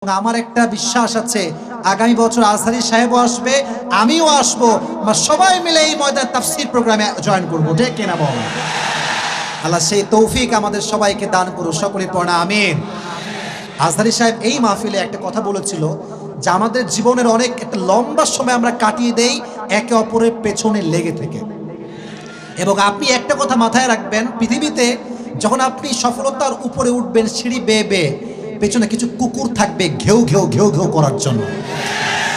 আমার একটা বিশ্বাস আছে আগামী বছর আজহারী সাহেবও আসবে, আমিও আসবো, আমরা সবাই মিলে এই ময়দান তাফসীর প্রোগ্রামে জয়েন করবো। ঠিক কিনা বল? আল্লাহ সেই তৌফিক আমাদের সবাইকে দান করুন, সকলে পড়া আমিন। আজহারী সাহেব এই মাহফিলে একটা কথা বলেছিল যে আমাদের জীবনের অনেক একটা লম্বা সময় আমরা কাটিয়ে দেই একে অপরের পেছনে লেগে থেকে। এবং আপনি একটা কথা মাথায় রাখবেন, পৃথিবীতে যখন আপনি সফলতার উপরে উঠবেন সিঁড়ি বেয়ে বেয়ে, পেছনে কিছু কুকুর থাকবে ঘেউ ঘেউ ঘেউ ঘেউ করার জন্য।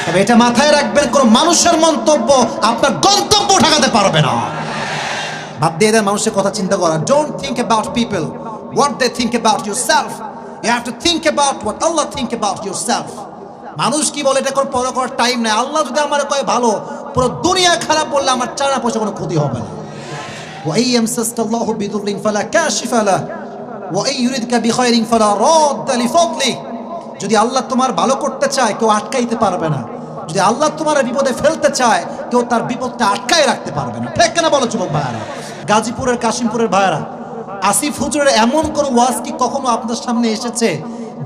তবে এটা মাথায় রাখবেন, কোনো মানুষের মন্তব্য আপনার গন্তব্য ঠেকাতে পারবে না। বাদ দিয়ে দেন মানুষের কথা চিন্তা করা। Don't think about people what they think about yourself, you have to think about what Allah think about yourself. মানুষ কি বলে এটা কোনো পড়া করার টাইম নেই। আল্লাহ যদি আমার কয় ভালো, পুরো দুনিয়া খারাপ বললে আমার চারা পয়সা কোনো ক্ষতি হবে না। وَإِن يَمْسَسْكَ اللَّهُ بِضُرٍّ فَلَا كَاشِفَ لَهُ وَإِن يُرِدْكَ بِخَيْرٍ فَلَا رَادَّ لِفَضْلِهِ। যদি আল্লাহ তোমার ভালো করতে চায় কেউ আটকাইতে পারবে না, যদি আল্লাহ তোমার বিপদে ফেলতে চায় কেউ তার বিপদটা আটকায় রাখতে পারবে না। ঠিক কেন বলো যুবক ভাইয়ারা, গাজীপুরের কাশিমপুরের ভাইয়ারা, আসিফ হুজুরের এমন কোন ওয়াজ কি কখনো আপনার সামনে এসেছে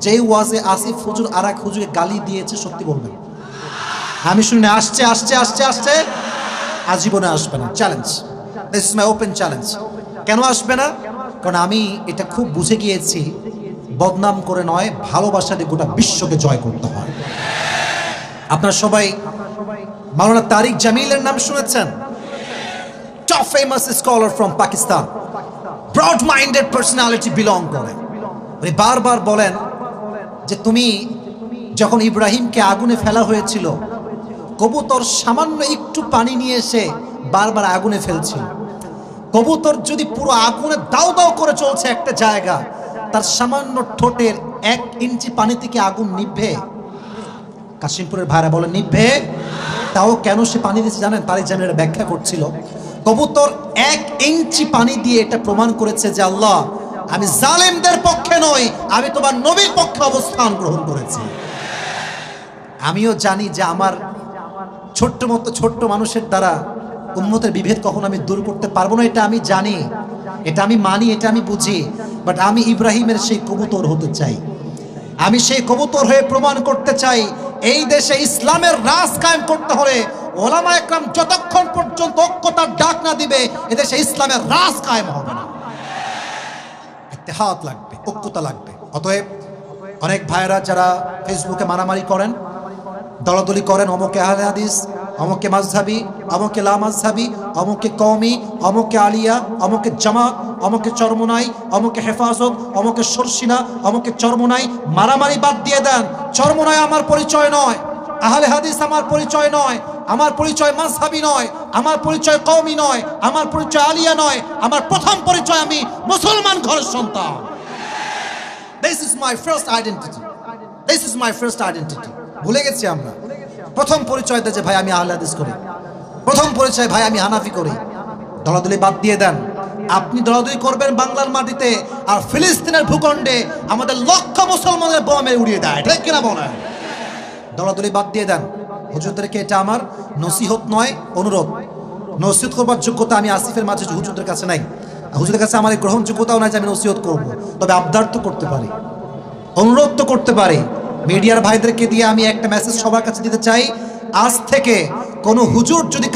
যেই ওয়াজে আসিফ হুজুর আর এক হুজুরকে গালি দিয়েছে? সত্যি বলবেন? আমি শুনি আসছে আসছে আসছে আসছে, আজীবনে আসবে না। Challenge, this is my open challenge. কেন আসবে না? কারণ আমি এটা খুব বুঝে গিয়েছি, বদনাম করে নয়, ভালোবাসা দিয়ে গোটা বিশ্বকে জয় করতে হয়। আপনারা সবাই মাওলানা তারিক জামিলের নাম শুনেছেন? Top famous scholar from Pakistan, broad minded personality belong করে। উনি বারবার বলেন যে তুমি যখন ইব্রাহিমকে আগুনে ফেলা হয়েছিল, কবুতর সামান্য একটু পানি নিয়ে এসে বারবার আগুনে ফেলছিল। কবুতর যদি পুরো আগুনে দাও দাও করে চলছে একটা জায়গা, তার সামান্য ঠোঁটের 1 ইঞ্চি পানি থেকে আগুন নিভে? কাশিমপুরের ভাইরা বলে নিভে। তাও কেন সে পানি দিয়েছে জানেন? তারিক জামিল ব্যাখ্যা করছিল, কবুতর 1 ইঞ্চি পানি দিয়ে এটা প্রমাণ করেছে যে আল্লাহ, আমি জালেমদের পক্ষে নই, আমি তোমার নবীর পক্ষে অবস্থান গ্রহণ করেছি। আমিও জানি যে আমার ছোট্ট মতো ছোট্ট মানুষের দ্বারা উম্মতের বিভেদ কখনো আমি দূর করতে পারবো না, এটা আমি জানি, এটা আমি মানি, এটা আমি বুঝি। বাট আমি ইব্রাহিমের সেই কবুতর হতে চাই। আমি সেই কবুতর হয়ে প্রমাণ করতে চাই, এই দেশে ইসলামের রাজ কায়েম করতে হলে ওলামা একরাম যতক্ষণ পর্যন্ত ঐক্যতার ডাক না দিবে, এদেশে ইসলামের রাজ কায়েম হবে না। ইত্তেহাদ লাগবে, ঐক্যতা লাগবে। অতএব অনেক ভাইয়েরা যারা ফেসবুকে মারামারি করেন, দলাদলি করেন, অমুকে আহলে হাদিস, অমুকে মাযহাবী, অমুকে লা মাযহাবী, অমুকে কওমি, অমুকে আলিয়া, অমুকে জামাত, অমুকে চরমোনাই, অমুকে হেফাজত, অমুকে সরসিনা, অমুকে চরমোনাই। মারামারি বাদ দিয়ে দেন। চরমোনাই আমার পরিচয় নয়, আহলে হাদিস আমার পরিচয় নয়, আমার পরিচয় মাযহাবী নয়, আমার পরিচয় কওমি নয়, আমার পরিচয় আলিয়া নয়। আমার প্রথম পরিচয় আমি মুসলমান ঘরের সন্তান। This is my first identity, this is my first identity. ভুলে গেছি আমরা। প্রথম পরিচয় দেয় যে ভাই আমি আহলে হাদিস করি, প্রথম পরিচয় ভাই আমি হানাফি করি। দলাদলি বাদ দিয়ে দেন। আপনি দলাদলি করবেন বাংলার মাটিতে, আর ফিলিস্তিনের ভূখণ্ডে আমাদের লক্ষ মুসলমানের বোমে উড়িয়ে দেয়। ঠিক কিনা বলেন? দলাদলি বাদ দিয়ে দেন। হুজুরদেরকে এটা আমার নসিহত নয়, অনুরোধ। নসিহত করবার যোগ্যতা আমি আসিফের মাঝে হুজুরদের কাছে নাই, হুজুরের কাছে আমার গ্রহণযোগ্যতাও নাই যে আমি নসিহত করবো। তবে আবদার তো করতে পারি, অনুরোধ তো করতে পারি। মিডিয়ার ভাইদেরকে দিয়ে আমি একটা মেসেজ সবার কাছে দিতে চাই, আজ থেকে কোনো হুজুর যদি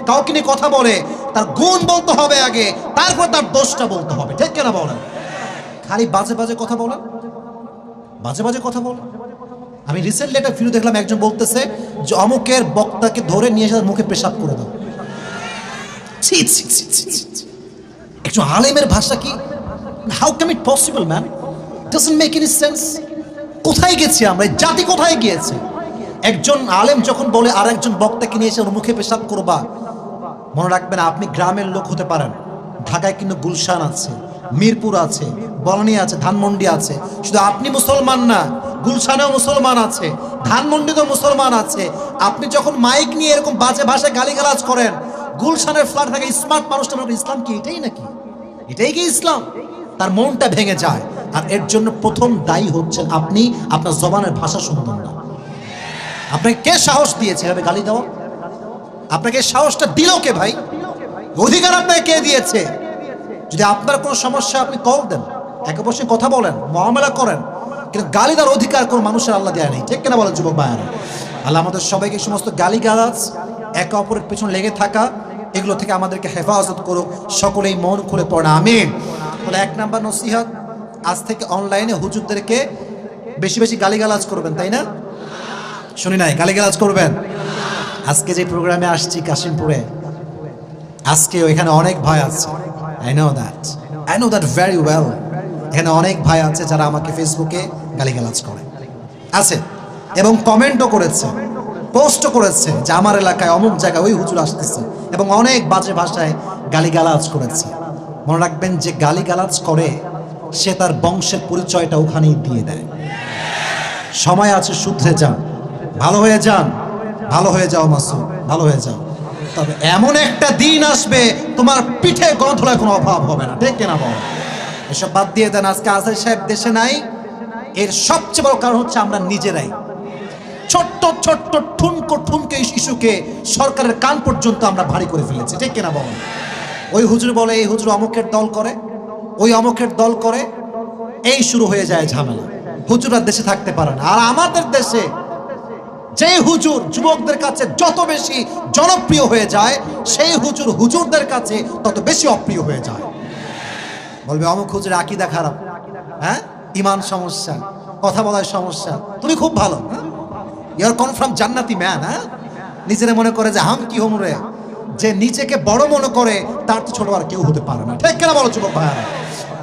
কাউকে নিয়ে কথা বলে, তার গুণ বলতে হবে আগে, তারপর তার দোষটা বলতে হবে। ঠিক কেনা বলেন? খালি বাজে বাজে কথা বলেন, বাজে বাজে কথা বলেন। আমি রিসেন্টলি একটা ভিডিও দেখলাম, একজন বলতেছে যে অমুকের বক্তাকে ধরে নিয়ে এসে মুখে পেশাব করে দাও। একজন আলেমের ভাষা কি? How can it possible man? Doesn't make any sense. কোথায় গেছি আমরা? জাতি কোথায় গিয়েছে? একজন আলেম যখন বলে আর একজন বক্তাকে নিয়ে এসে ওর মুখে পেশাব করবা, মনে রাখবেন আপনি গ্রামের লোক হতে পারেন, ঢাকায় কিন্তু গুলশান আছে, মিরপুর আছে, বনানী আছে, ধানমন্ডি আছে। শুধু আপনি মুসলমান না, গুলশানেও মুসলমান আছে, ধানমন্ডিতেও মুসলমান আছে। আপনি যখন মাইক নিয়ে এরকম বাজে ভাষায় গালিগালাজ করেন, গুলশানের ফ্ল্যাট থাকে স্মার্ট মানুষটা বলবে ইসলাম কি এটাই নাকি? এটাই কি ইসলাম? তার মনটা ভেঙে যায়। আর এর জন্য প্রথম দায়ী হচ্ছেন আপনি। আপনার জবানের ভাষা সুন্দর না। আপনাকে কে সাহস দিয়েছে এভাবে গালি দেওয়া? আপনাকে সাহসটা দিল কে ভাই? অধিকার আপনাকে কে দিয়েছে? যদি আপনার কোনো সমস্যা, আপনি কল দেন, একে বসে কথা বলেন, মুআমালা করেন। কিন্তু গালি দেওয়ার অধিকার কোনো মানুষের আল্লাহ দেয় নেই, ঠিক কিনা বলেন যুবক ভাইয়ারা? আল্লাহ আমাদের সবাইকে সমস্ত গালিগালাজ, একে অপরের পেছনে লেগে থাকা, এগুলো থেকে আমাদেরকে হেফাজত করুক। সকলেই মন খুলে পড়া আমিন। বলে 1 নাম্বার নসিহত, আজ থেকে অনলাইনে হুজুরদেরকে বেশি বেশি গালিগালাজ করবেন, তাই না? শুনি নাই, গালিগালাজ করবেন। আজকে যে প্রোগ্রামে আসছি কাশিমপুরে, আজকে এখানে অনেক ভাই আছে, I know that very well. এখানে অনেক ভাই আছে যারা আমাকে ফেসবুকে গালিগালাজ করে আছে এবং কমেন্টও করেছে, পোস্টও করেছে যে আমার এলাকায় অমুক জায়গায় ওই হুজুর আসতেছে, এবং অনেক বাজে ভাষায় গালিগালাজ করেছে। মনে রাখবেন, যে গালিগালাজ করে সে তার বংশের পরিচয়টা ওখানেই দিয়ে দেয়। সময় আছে, শুধরে যান, ভালো হয়ে যান, ভালো হয়ে যাও মাসুদ, ভালো হয়ে যাও। তবে এমন একটা দিন আসবে তোমার পিঠে গন্ধলায় কোনো অভাব হবে না, ঠিক কিনা বল? এসব বাদ দিয়ে দেন। আজকে আজহারী সাহেব দেশে নাই, এর সবচেয়ে বড় কারণ হচ্ছে আমরা নিজেরাই। ছোট্ট ছোট্ট ঠুনকে ইস্যুকে সরকারের কান পর্যন্ত আমরা ভারী করে ফেলেছি, ঠিক কিনা বল? ওই হুজুর বলে এই হুজুর অমুকের দল করে, ওই অমুকের দল করে, এই শুরু হয়ে যায় ঝামেলা। হুজুররা দেশে থাকতে পারে না। আর আমাদের দেশে যে হুজুর যুবকদের কাছে যত বেশি জনপ্রিয় হয়ে যায়, সেই হুজুর হুজুরদের কাছে তত বেশি অপ্রিয় হয়ে যায়। বলবে অমুক হুজুর আকীদা খারাপ, হ্যাঁ, ইমান সমস্যা, কথা বলার সমস্যা, তুমি খুব ভালো, ইউ আর কনফার্ম জান্নাতি ম্যান। হ্যাঁ, নিজেরা মনে করে যে হাম কি হোম রে, যে নিজেকে বড় মনে করে তার তো ছোট আর কেউ হতে পারে না, ঠিক কিনা বলো যুবক ভাইরা?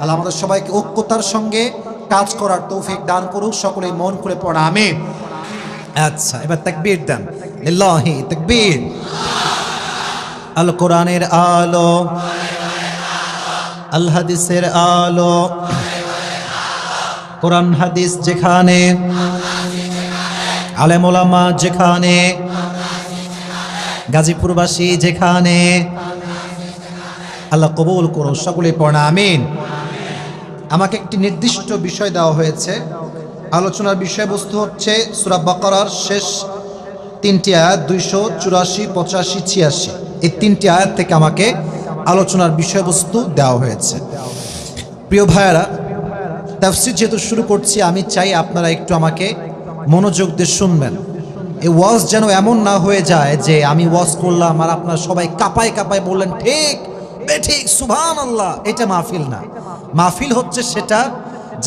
আল্লাহ আমাদের সবাইকে ঐক্যতার সঙ্গে কাজ করার তৌফিক দান করুক। সকলেই মন খুলে পড়া আমিন। আচ্ছা, এবার তাকবীর দেন, লিল্লাহি তাকবীর। আল কোরআনের আলো, আল হাদিসের আলো, কোরআন হাদিস যেখানে, আলেম ওলামা যেখানে, গাজীপুরবাসী যেখানে, আল্লাহ কবুল করো। সকলে পড়া আমিন। আমাকে একটি নির্দিষ্ট বিষয় দেওয়া হয়েছে। আলোচনার বিষয়বস্তু হচ্ছে সূরা বাকারার শেষ 3টি আয়াত, 284, 85, 86। এই 3টি আয়াত থেকে আমাকে আলোচনার বিষয়বস্তু দেওয়া হয়েছে। প্রিয় ভাইয়ারা, তাফসীর যেহেতু শুরু করছি, আমি চাই আপনারা একটু আমাকে মনোযোগ দিয়ে শুনবেন। এই ওয়াজ যেন এমন না হয়ে যায় যে আমি ওয়াজ করলাম আর আপনারা সবাই কাঁপায় কাঁপায় বললেন ঠিক বেঠিক সুবহানাল্লাহ। এটা মাহফিল না। মাহফিল হচ্ছে সেটা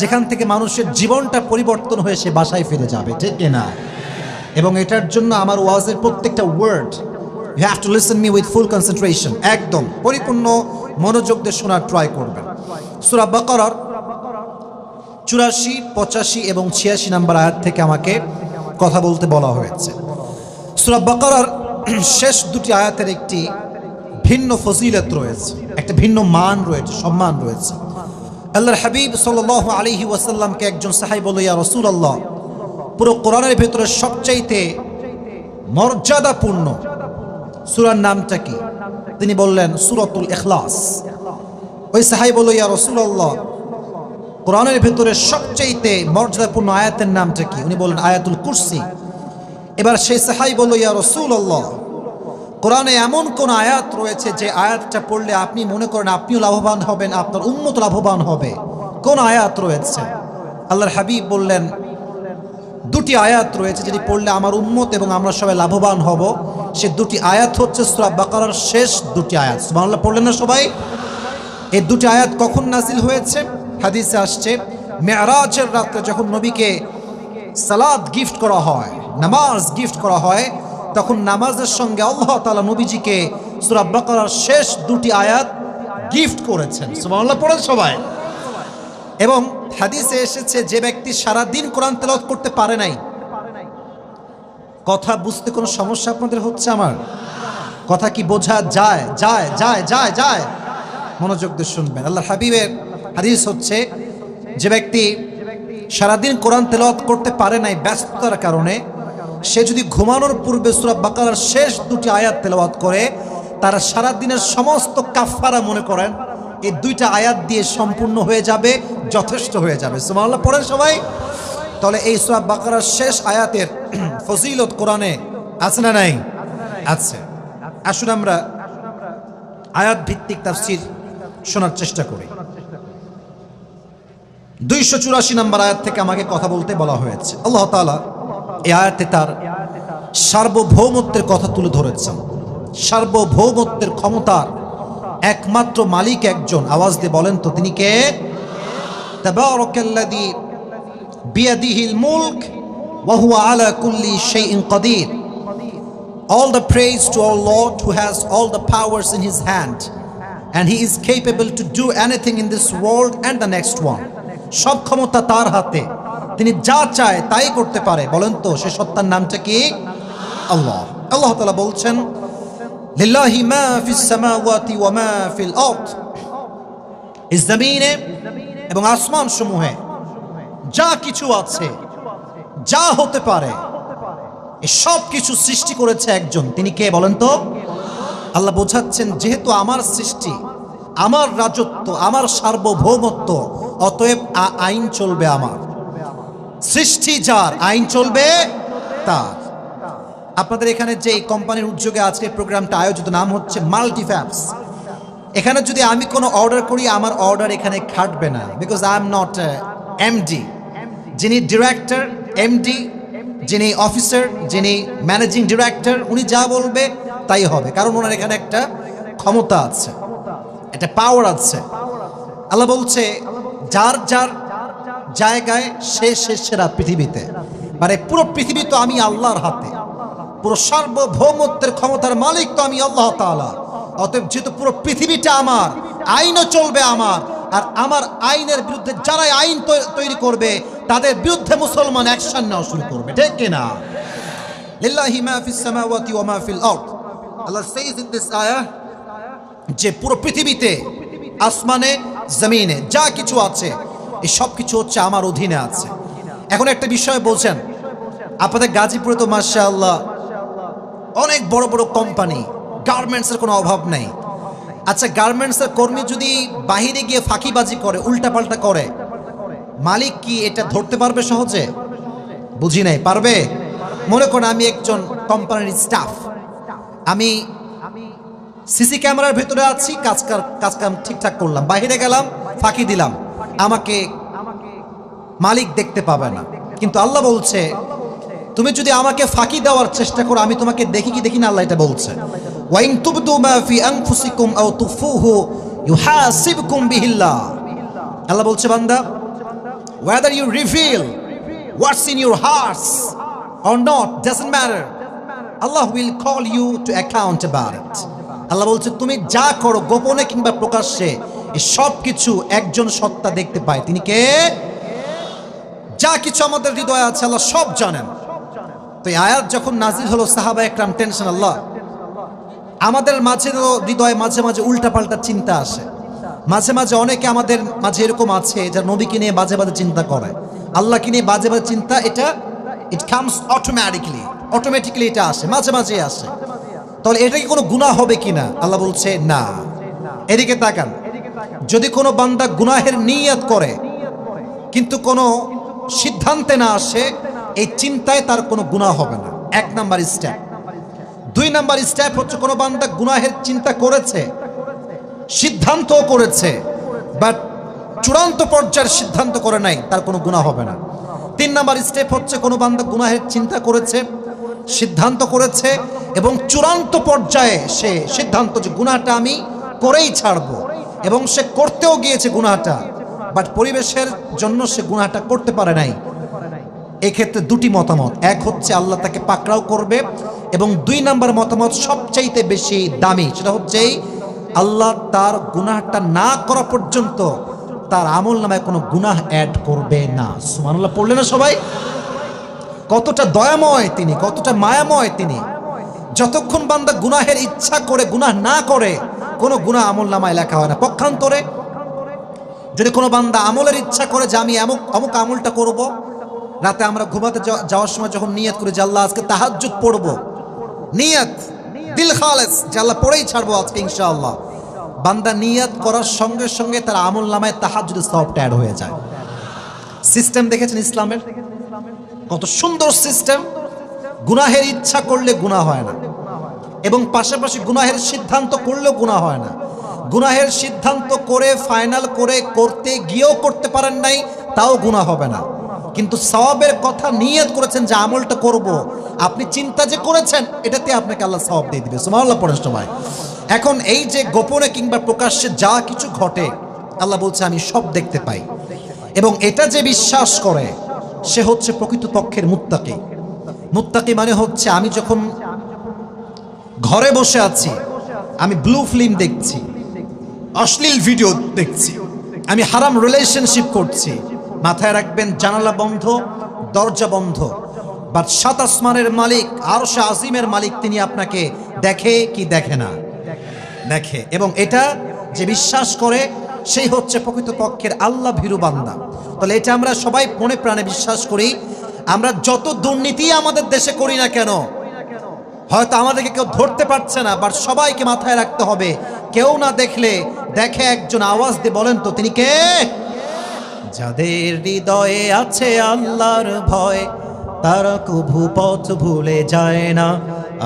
যেখান থেকে মানুষের জীবনটা পরিবর্তন হয়ে সে বাসায় ফিরে যাবে, ঠিক না? এবং এটার জন্য আমার ওয়াজের প্রত্যেকটা word you have to listen me with full concentration, একদম পরিপূর্ণ মনোযোগ দিয়ে শোনার ট্রাই করবেন। সূরা বাকারার 84, 85 এবং 86 নম্বর আয়াত থেকে আমাকে কথা বলতে বলা হয়েছে। সূরা বাকারার শেষ 2টি আয়াতের একটি ভিন্ন ফজিলত রয়েছে, একটা ভিন্ন মান রয়েছে, সম্মান রয়েছে। আল্লাহর হাবিব সাল্লাল্লাহু আলাইহি ওয়াসাল্লামকে একজন সাহাবী বলল, ইয়া রাসূলুল্লাহ, পুরো কোরআনের ভিতরে সবচাইতে মর্যাদাপূর্ণ সূরার নামটা কি? তিনি বললেন সূরাতুল ইখলাস। ওই সাহাবী বলল, ইয়া রাসূলুল্লাহ, কোরআনের ভিতরে সবচাইতে মর্যাদাপূর্ণ আয়াতের নামটা কি? উনি বললেন আয়াতুল কুরসি। এবার সেই সাহাবী বলল, ইয়া রাসূলুল্লাহ, কোরআনে এমন কোন আয়াত রয়েছে যে আয়াতটা পড়লে আপনি মনে করেন আপনিও লাভবান হবেন, আপনার উম্মত লাভবান হবে? কোন আয়াত রয়েছে? আল্লাহর হাবিব বললেন 2টি আয়াত রয়েছে যেটি পড়লে আমার উম্মত এবং আমরা সবাই লাভবান হব। সে 2টি আয়াত হচ্ছে সূরা বাকারার শেষ 2টি আয়াত। সুবহানাল্লাহ পড়লেন না সবাই? এই 2টি আয়াত কখন নাজিল হয়েছে? হাদিসে আসছে মেরাজের রাতে যখন নবীকে সালাত গিফট করা হয়, নামাজ গিফট করা হয়, তখন নামাজের সঙ্গে আল্লাহ তাআলা নবীজিকে সূরা বাকারার শেষ 2টি আয়াত গিফট করেছেন। সুবহানাল্লাহ পড়েন সবাই। এবং হাদিসে এসেছে যে ব্যক্তি সারা দিন কোরআন তেলাওয়াত করতে পারে নাই, কথা বুঝতে কোনো সমস্যা আপনাদের হচ্ছে? আমার কথা কি বোঝা যায়? যায় যায় যায় যায় মনোযোগ দিয়ে শুনবেন। আল্লাহর হাবিবের হাদিস হচ্ছে যে ব্যক্তি সারাদিন কোরআন তেলাওয়াত করতে পারে নাই ব্যস্ততার কারণে, সে যদি ঘুমানোর পূর্বে সূরা বাকারার শেষ 2টি আয়াত তেলাওয়াত করে, তার সারা দিনের সমস্ত কাফারা মনে করেন এই 2টা আয়াত দিয়ে সম্পূর্ণ হয়ে যাবে, যথেষ্ট হয়ে যাবে। সুবহানাল্লাহ পড়েন সবাই। তাহলে এই সূরা বাকারার শেষ আয়াতের ফজিলত কোরআনে আছে না নাই? আছে। আসুন আমরা আয়াত ভিত্তিক তাফসীর শোনার চেষ্টা করি। 284 নম্বর আয়াত থেকে আমাকে কথা বলতে বলা হয়েছে। আল্লাহ তাআলা এই আয়াতে তার সার্বভৌমত্বের কথা তুলে ধরেছেন। সার্বভৌমত্বের ক্ষমতার একমাত্র মালিক একজন। আওয়াজ দিয়ে বলেন তো তিনি কে? তাবারাকাল্লাযী বিয়াদিহিল মুলক ওয়া হুয়া আলা কুল্লি শাইইন Kadir. All the praise to our Lord who has all the powers in his hand and he is capable to do anything in this world and the next one. সব ক্ষমতা তার হাতে, তিনি যা চায় তাই করতে পারে। বলেন তো সে সত্তার নামটা কি? আল্লাহ। আল্লাহ তাআলা বলছেন লিল্লাহি মা ফিস সামাওয়াতি ওয়া মা ফিল আরদ। এই জমিনে এবং আসমান সমূহে যা কিছু আছে, যা হতে পারে, এই সব কিছু সৃষ্টি করেছে একজন। তিনি কে বলেন তো? আল্লাহ বোঝাচ্ছেন যেহেতু আমার সৃষ্টি, আমার রাজত্ব, আমার সার্বভৌমত্ব, অতএব আইন চলবে আমার। সৃষ্টি যার, আইন চলবে তার। আপনাদের এখানে যে কোম্পানির উদ্যোগে আজকে প্রোগ্রামটা আয়োজিত, নাম হচ্ছে মাল্টিফ্যাপস। এখানে যদি আমি কোনো অর্ডার করি, আমার অর্ডার এখানে খাটবে না, because I am not MD. যিনি ডিরেক্টর, এমডি, যিনি অফিসার, যিনি ম্যানেজিং ডিরেক্টর, উনি যা বলবে তাই হবে, কারণ ওনার এখানে একটা ক্ষমতা আছে, একটা পাওয়ার আছে। আল্লাহ বলছে যার যার জায়গায় সে সেরা পৃথিবীতে, মানে পুরো পৃথিবী তো আমি আল্লাহর হাতে, পুরো সার্বভৌমত্বের ক্ষমতার মালিক তো আমি আল্লাহ তাআলা। অতএব যেহেতু পুরো পৃথিবীটা আমার, আইনও চলবে আমার, আর আমার আইনের বিরুদ্ধে যারাই আইন তৈরি করবে তাদের বিরুদ্ধে মুসলমান অ্যাকশন নেওয়া শুরু করবে, ঠিক কিনা? লিল্লাহি মা ফিস সামাওয়াতি ওয়া মা ফিল আরদ। আল্লাহ সেজ ইন দিস আয়াহ যে পুরো পৃথিবীতে, আসমানে, জমিনে যা কিছু আছে, এই সব কিছু হচ্ছে আমার অধীনে আছে। এখন একটা বিষয় বলছেন, আপনাদের গাজীপুরে তো মাশাআল্লাহ অনেক বড় বড় কোম্পানি, গার্মেন্টসের কোনো অভাব নেই। আচ্ছা, গার্মেন্টসের কর্মী যদি বাহিরে গিয়ে ফাঁকিবাজি করে, উল্টাপাল্টা করে, মালিক কি এটা ধরতে পারবে সহজে? বুঝি নাই, পারবে? মনে করেন আমি একজন কোম্পানির স্টাফ, আমি সিসি ক্যামেরার ভেতরে আছি, কাজ ঠিকঠাক করলাম, বাইরে গেলাম, ফাঁকি দিলাম, আমাকে মালিক দেখতে পাবে না। কিন্তু আল্লাহ বলছে তুমি যদি আমাকে ফাঁকি দেওয়ার চেষ্টা করো, আমি তোমাকে দেখি কি দেখি না? আল্লাহ এটা বলছে ওয়াইন তুবদু মা ফি আনফুসিকুম আও তুফুহু ইউহাসিবকুম বিহিল্লাহ। আল্লাহ বলছে বান্দা, whether you reveal what's in your hearts or not doesn't matter, Allah will call you to account about it. আল্লাহ বলছে তুমি যা করো গোপনে কিংবা প্রকাশ্যে, এই সব কিছু একজন সত্তা দেখতে পায়। তিনি কে? যা কিছু আমাদের হৃদয়ে আছে আল্লাহ সব জানেন। তো এই আয়াত যখন নাজিল হলো, সাহাবা একরাম টেনশন। আল্লাহ, আমাদের মাঝে হৃদয়ে মাঝে মাঝে উল্টাপাল্টা চিন্তা আসে, মাঝে মাঝে অনেকে আমাদের মাঝে এরকম আছে যারা নবীকে নিয়ে বাজে বাজে চিন্তা করে, আল্লাহকে নিয়ে বাজে বাজে চিন্তা, এটা ইট কামস অটোমেটিক্যালি এটা আসে, মাঝে মাঝে আসে। তাহলে এটা কি কোনো গুনাহ হবে কিনা? আল্লাহ বলছে না। এদিকে তাকান, যদি কোনো বান্দা গুনাহের নিয়ত করে কিন্তু কোনো সিদ্ধান্তে না আসে, এই চিন্তায় তার কোনো গুনাহ হবে না। 1 নাম্বার স্টেপ। 2 নাম্বার স্টেপ হচ্ছে কোনো বান্দা গুনাহের চিন্তা করেছে, সিদ্ধান্ত করেছে, বাট চূড়ান্ত পর্যায়ের সিদ্ধান্ত করে নাই, তার কোনো গুনাহ হবে না। 3 নাম্বার স্টেপ হচ্ছে কোনো বান্দা গুনাহের চিন্তা করেছে, সিদ্ধান্ত করেছে এবং চূড়ান্ত পর্যায়ে সে সিদ্ধান্ত যে গুনাহটা আমি করেই ছাড়বো, এবং সে করতেও গিয়েছে গুনাহটা, বাট পরিবেশের জন্য সে গুনাহটা করতে পারে নাই। এই ক্ষেত্রে 2টি মতামত, এক হচ্ছে আল্লাহ তাকে পাকড়াও করবে, এবং 2 নাম্বার মতামত সবচাইতে বেশি দামি, সেটা হচ্ছে আল্লাহ তার গুনাহটা না করা পর্যন্ত তার আমল নামায় কোনো গুনাহ অ্যাড করবে না। সুবহানাল্লাহ পড়লে না সবাই? কতটা দয়াময় তিনি, কতটা মায়াময় তিনি। যতক্ষণ বান্দা গুনাহের ইচ্ছা করে গুনাহ না করে, কোনো গুনাহ আমল নামায় লেখা হয় না। পক্ষান্তরে যদি কোনো বান্দা আমলের ইচ্ছা করে যে আমি অমুক আমলটা করব, রাতে আমরা ঘুমাতে যাওয়ার সময় যখন নিয়ত করি যে আল্লাহ আজকে তাহাজ্জুদ পড়বো, নিয়ত দিল খালেস যে আল্লাহ পড়েই ছাড়বো আজকে ইনশাআল্লাহ, বান্দা নিয়ত করার সঙ্গে সঙ্গে তার আমল নামায় তাহাজ্জুদের সওয়াবটা অ্যাড হয়ে যায়। সিস্টেম দেখেছেন ইসলামের? কত সুন্দর সিস্টেম। গুনাহের ইচ্ছা করলে গুনাহ হয় না, এবং পাশাপাশি গুনাহের সিদ্ধান্ত করলেও গুনাহ হয় না। গুনাহের সিদ্ধান্ত করে ফাইনাল করে করতে গিয়েও করতে পারেন নাই, তাও গুনাহ হবে না। কিন্তু সওয়াবের কথা নিয়ত করেছেন যে আমলটা করব, আপনি চিন্তা যে করেছেন এটাতে আপনাকে আল্লাহ সওয়াব দিয়ে দিবে। সুবহানাল্লাহ পড়েন সবাই। এখন এই যে গোপনে কিংবা প্রকাশ্যে যা কিছু ঘটে আল্লাহ বলছে আমি সব দেখতে পাই, এবং এটা যে বিশ্বাস করে সে হচ্ছে প্রকৃতপক্ষের মুত্তাকি। মুত্তাকি মানে হচ্ছে আমি যখন ঘরে বসে আছি, আমি ব্লু ফিল্ম দেখছি, অশ্লীল ভিডিও দেখছি, আমি হারাম রিলেশনশিপ করছি, মাথায় রাখবেন জানালা বন্ধ, দরজা বন্ধ, বাট সাত আসমানের মালিক আরশে আজিমের মালিক তিনি আপনাকে দেখে কি দেখে না? দেখে। এবং এটা যে বিশ্বাস করে সেই হচ্ছে প্রকৃতপক্ষের আল্লাহ ভীরু বান্দা। তাহলে এটা আমরা সবাই মনে প্রাণে বিশ্বাস করি। আমরা যত দুর্নীতি আমাদের দেশে করি না কেন, হয়তো আমাদেরকে কেউ ধরতে পারছে না, বাট সবাইকে মাথায় রাখতে হবে কেউ না দেখলে দেখে একজন আওয়াজ দিয়ে বলেন তো তিনি কে? যাদের হৃদয়ে আছে আল্লাহর ভয় তারা কভু পথ ভুলে যায় না।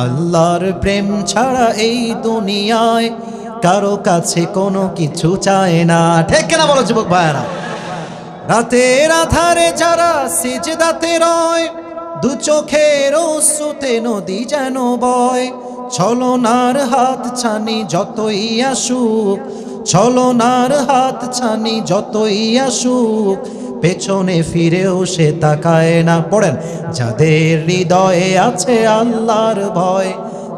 আল্লাহর প্রেম ছাড়া এই দুনিয়ায় কারো কাছে কোনো কিছু চায় না। ঠিক কিনা বলো যুবক ভাইরা? রাতের আধারে যারা সিজদাতে রয়, দু চোখের অশ্রুতে নদী যেন বয়, ছলনার হাত ছানি যতই আসুক, ছলনার হাত ছানি যতই আসুক, পেছনে ফিরেও সে তাকায় না। পড়েন, যাদের হৃদয়ে আছে আল্লাহর ভয়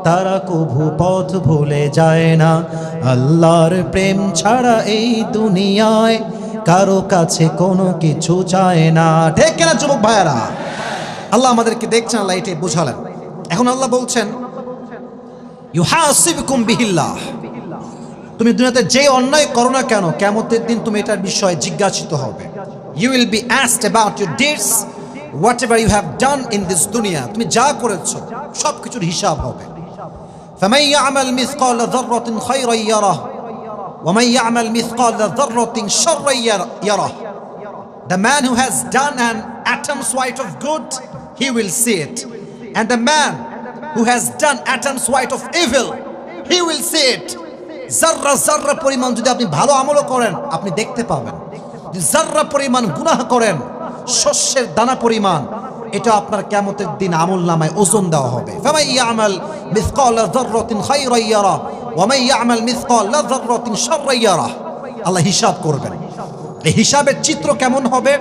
তারা কভু পথ ভুলে যায় না। আল্লাহর প্রেম ছাড়া এই দুনিয়ায় কারো কাছে কোনো কিছু চায় না। ঠিক কিনা যুবক ভাইয়েরা? আল্লাহ আমাদেরকে দেখছেন, আল্লাহ এটাই বুঝালেন। এখন আল্লাহ বলছেন ইউহাসিবকুম বিহিল্লাহ, তুমি দুনিয়াতে যে অন্যায় করো না কেন কিয়ামতের দিন তুমি এটার বিষয়ে জিজ্ঞাসিত হবে। You will be asked about your deeds, whatever you have done in this dunya. তুমি যা করেছো সব কিছুর হিসাব হবে। فمن يعمل مثقال ذرة خيرا يره ومن يعمل مثقال ذرة شرا يره. The man who has done an atom's weight of good, he will see it, and the man who has done atom's weight of evil, he will see it. জাররা জাররা পরিমাণ যদি আপনি ভালো আমলও করেন আপনি দেখতে পাবেন, জাররা পরিমাণ গুনাহ করেন শস্যের দানা পরিমাণ, এটা আপনার কিয়ামতের দিন আমলনামায় ওজন দেওয়া হবে। ফামান ইয়ামাল মিসকালা যাররাতিন খায়রান ইয়ারা ওয়া মান ইয়ামাল মিসকালা যাররাতিন শাররান ইয়ারা। আল্লাহ হিসাব করবেন। এই হিসাবের চিত্র কেমন হবে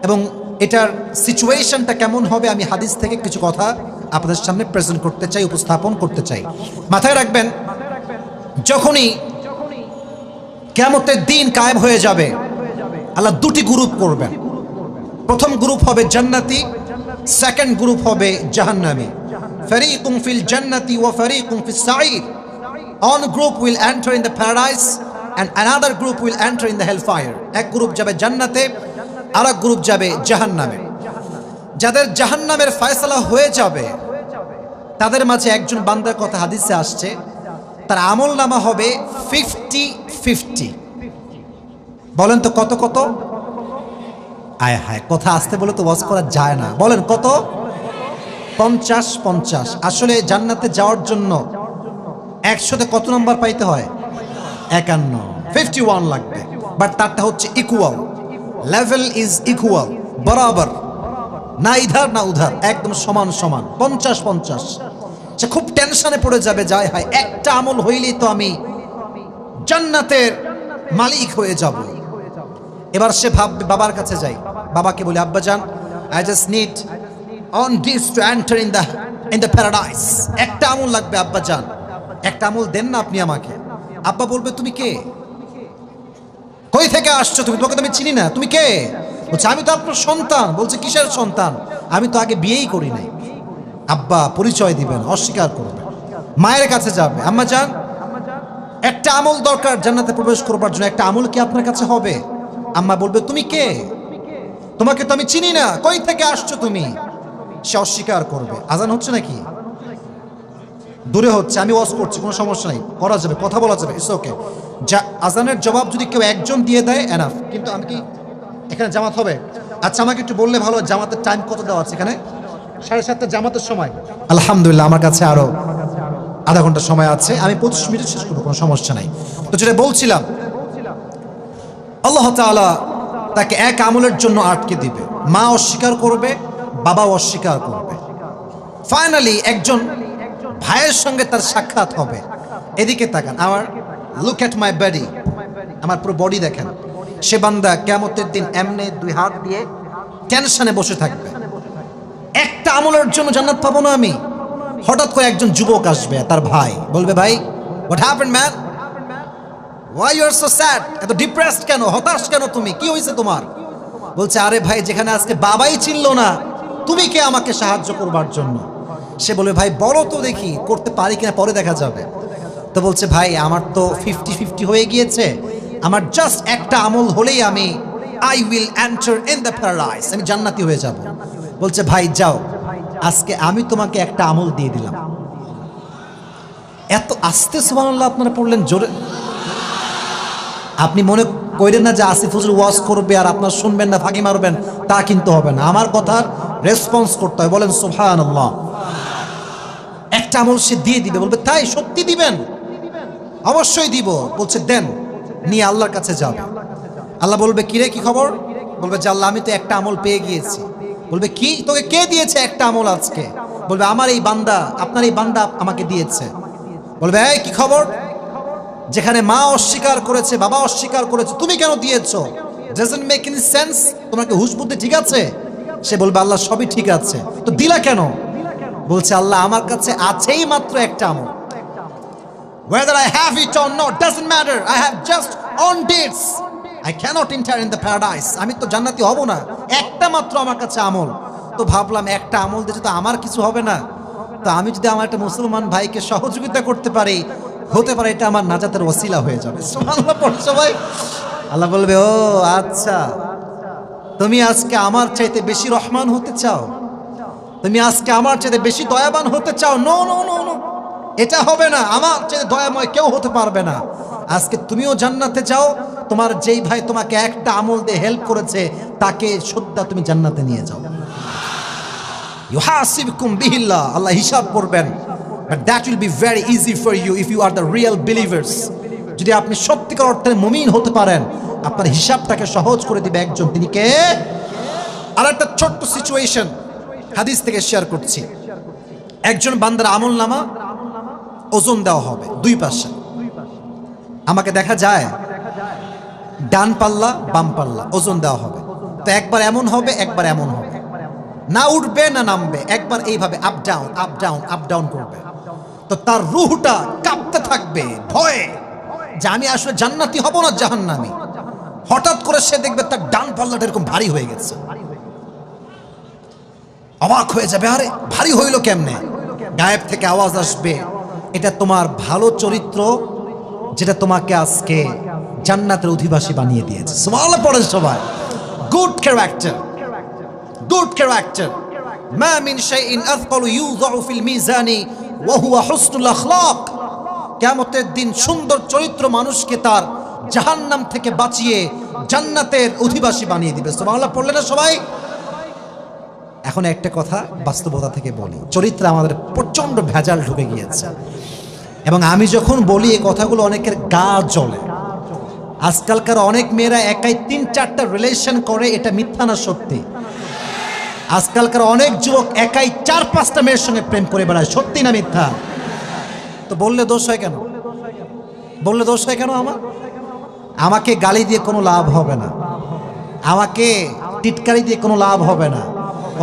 এবং এটার সিচুয়েশনটা কেমন হবে আমি হাদিস থেকে কিছু কথা আপনাদের সামনে প্রেজেন্ট করতে চাই, উপস্থাপন করতে চাই। মাথায় রাখবেন, যখনই কিয়ামতের দিন কায়েম হয়ে যাবে আল্লাহ দুটি গ্রুপ করবেন। প্রথম গ্রুপ হবে জান্নাতি, সেকেন্ড গ্রুপ হবে জাহান্নামী। ফারিকুম ফিল জান্নাতি ওয়া ফারিকুম ফিস সাঈর। One group will enter in the paradise and another group will enter in the hellfire. এক গ্রুপ যাবে জান্নাতে, আরেক গ্রুপ যাবে জাহান্নামে। যাদের জাহান্নামের ফয়সালা হয়ে যাবে তাদের মাঝে একজন বান্দার কথা হাদিসে আসছে, তার আমলনামা হবে 50-50। বলেন তো কত কত? আয় হায়, কথা আসতে বলে তো ওয়াজ করা যায় না। বলেন কত? 50-50। আসলে জান্নাতে যাওয়ার জন্য 100তে কত নম্বর পাইতে হয়? 51, 51 লাগবে। বাট তারটা হচ্ছে ইকুয়াল, লেভেল ইজ ইকুয়াল, বরাবর, না ইধার না উধার, একদম সমান সমান, 50-50। সে খুব টেনশনে পড়ে যাবে, যায় হায় একটা আমল হইলেই তো আমি জান্নাতের মালিক হয়ে যাব। এবার সে ভাববে, বাবার কাছে যাই, বাবাকে বলি আব্বাজান I just need on this to enter in the paradise. একটা আমল লাগবে আব্বাজান, একটা আমল দেন না আপনি আমাকে। আব্বা বলবে তুমি কে, কই থেকে আসছো তুমি, তোমাকে তো আমি চিনি না, তুমি কে? বলছে আমি তো আপনার সন্তান। বলছে কিসের সন্তান? আমি তো আগে বিয়েই করি নাই। আব্বা পরিচয় দিবেন, অস্বীকার করবে। মায়ের কাছে যাবে, আম্মা জান একটা আমল দরকার জান্নাতে প্রবেশ করবার জন্য, একটা আমল কি আপনার কাছে হবে? আম্মা বলবে তুমি কে, তোমাকে তো আমি চিনি না, কই থেকে আসছো তুমি? সে অস্বীকার করবে। আজান হচ্ছে নাকি? দূরে হচ্ছে, আমি ওয়াজ করছি, কোনো সমস্যা নাই, করা যাবে, কথা বলা যাবে, ইটস ওকে। যা আজানের জবাব যদি কেউ একজন দিয়ে দেয় এনাফ। কিন্তু আমি কি এখানে জামাত হবে? আচ্ছা আমাকে একটু বললে ভালো, জামাতের টাইম কত দেওয়া আছে এখানে? 7:30 জামাতের সময়। আলহামদুলিল্লাহ, আমার কাছে আরো আধা ঘন্টা সময় আছে, আমি 25 মিনিট শেষ করবো, কোনো সমস্যা নাই। তো যেটা বলছিলাম, আল্লাহ তাআলা তাকে এক আমলের জন্য আটকে দিবে। মা অস্বীকার করবে, বাবা অস্বীকার করবে। ফাইনালি একজন ভাইয়ের সঙ্গে তার সাক্ষাৎ হবে। এদিকে তাকান, আমার লুক এট মাই বডি, আমার পুরো বডি দেখেন। সে বান্দা কিয়ামতের দিন এমনি দুই হাত দিয়ে টেনশনে বসে থাকবে, একটা আমলের জন্য জান্নাত পাবো না আমি। হঠাৎ করে একজন যুবক আসবে, তার ভাই বলবে, ভাই what happened man, why you are so sad, এত ডিপ্রেসড কেন, হতাশ কেন তুমি, কি হয়েছে তোমার? বলছে, আরে ভাই, যেখানে আজকে বাবাই চিনল না, তুমি কে আমাকে সাহায্য করবার জন্য? সে বলে, ভাই বলো তো দেখি করতে পারি কিনা, পরে দেখা যাবে। তো বলছে, ভাই আমার তো 50-50 হয়ে গিয়েছে, আমার জাস্ট একটা আমল হলেই আমি I will enter in the paradise, আমি জান্নাতি হয়ে যাব। বলছে, ভাই যাও, আজকে আমি তোমাকে একটা আমল দিয়ে দিলাম। এত আস্তে সুবহানাল্লাহ আপনারা পড়লেন, জোরে। আপনি মনে করেন না যে আসিফ হুজুর ওয়াজ করবে আর আপনারা শুনবেন না, ফাঁকি মারবেন, তা কিন্তু হবে না। আমার কথার রেসপন্স করতে হয়, বলেন সুবহানাল্লাহ। একটা আমল সে দিয়ে দিবে। বলবে, তাই সত্যি দিবেন? অবশ্যই দিব। বলছে, দেন, নিয়ে আল্লাহর কাছে যাবে। আল্লাহ বলবে, কিরে কি খবর? বলবে যে, আল্লাহ আমি তো একটা আমল পেয়ে গিয়েছি। বলবে, কি, তোকে কে দিয়েছে একটা আমল আজকে? বলবে, আমার এই বান্দা, আপনার এই বান্দা আমাকে দিয়েছে। বলবে, এই কি খবর? যেখানে মা অস্বীকার করেছে, বাবা অস্বীকার করেছে, তুমি কেন দিয়েছো? Doesn't make any sense. তোমাকে হুশ বুদ্ধি ঠিক আছে? সে বলবে, আল্লাহ সবই ঠিক আছে, তো দিলা কেন? বলছে, আল্লাহ আমার কাছে আছেই মাত্র একটা আমল। Whether I have it or not doesn't matter. I have just on dates. I cannot enter in the paradise. আমি তো জান্নাতি হব না, একটা মাত্র আমার কাছে আমল। তো ভাবলাম, একটা আমল দিয়ে তো আমার কিছু হবে না, তো আমি যদি আমার একটা মুসলমান ভাইকে সহযোগিতা করতে পারি, হতে পারে এটা আমার নাজাতের ওসিলা হয়ে যাবে। সুবহানাল্লাহ পড়ো সবাই। আল্লাহ বলবে, ও আচ্ছা, তুমি আজকে আমার চাইতে বেশি রহমান হতে চাও, তুমি আজকে আমার চাইতে বেশি দয়াবান হতে চাও? নো নো নো নো, এটা হবে না। আমার চাইতে দয়াময় কেউ হতে পারবে না। আজকে তুমিও জান্নাতে যাও, তোমার যেই ভাই তোমাকে একটা আমল দিয়ে হেল্প করেছে, তাকে সদ্যা তুমি জান্নাতে নিয়ে যাও। ইউহাসিবকুম বিহিল্লাহ, আল্লাহ হিসাব করবেন। But that will be very easy for you if you are the real believers. যদি আপনি সত্যিকার অর্থে মুমিন হতে পারেন, আপনার হিসাবটাকে সহজ করে দিবে একজন, তিনি কে? আর একটা ছোট্ট সিচুয়েশন হাদিস থেকে শেয়ার করছি। একজন বান্দার আমল নামা ওজন দেওয়া হবে দুই পাশে। আমাকে দেখা যায় ডান পাল্লা বাম পাল্লা ওজন দেওয়া হবে। তো একবার এমন হবে, একবার এমন হবে, না উঠবে না নামবে, একবার এইভাবে up down up down up down করবে। তো তার রূহটা কাঁপতে থাকবে ভয়ে যে আমি আসলে জান্নাতি হব না জাহান্নামী। হঠাৎ করে সে দেখবে তার ডান পাল্লাটা এরকম ভারী হয়ে গেছে, অবাক হয়ে যাবে, আরে ভারী হইল কেমনে? গায়েব থেকে আওয়াজ আসবে, এটা তোমার ভালো চরিত্র, যেটা তোমাকে আজকে জান্নাতের অধিবাসী বানিয়ে দিয়েছে। সুবহানাল্লাহ পড়েন সবাই। Good character, good character. মা মিন শাইইন আযকালু ইউযাউ ফিল মিজানি ওয়া হুয়া হুসনুল আখলাক। কিয়ামতের দিন সুন্দর চরিত্র মানুষকে তার জাহান্নাম থেকে বাঁচিয়ে জান্নাতের অধিবাসী বানিয়ে দিবে। সুবহানাল্লাহ পড়লেন না সবাই? এখন একটা কথা বাস্তবতা থেকে বলি, চরিত্রে আমাদের প্রচন্ড ভেজাল ঢুকে গিয়েছে, এবং আমি যখন বলি এই কথাগুলো অনেকের গা জ্বলে। আজকালকার অনেক মেয়েরা একাই 3-4টা রিলেশন করে, এটা মিথ্যা না সত্যি? আজকালকার অনেক যুবক একাই 4-5টা মেয়ের সঙ্গে প্রেম করে বেড়ায়, সত্যি না মিথ্যা? তো বললে দোষ হয় কেন? বললে দোষ হয় কেন? আমাকে গালি দিয়ে কোনো লাভ হবে না, আমাকে টিটকারি দিয়ে কোনো লাভ হবে না।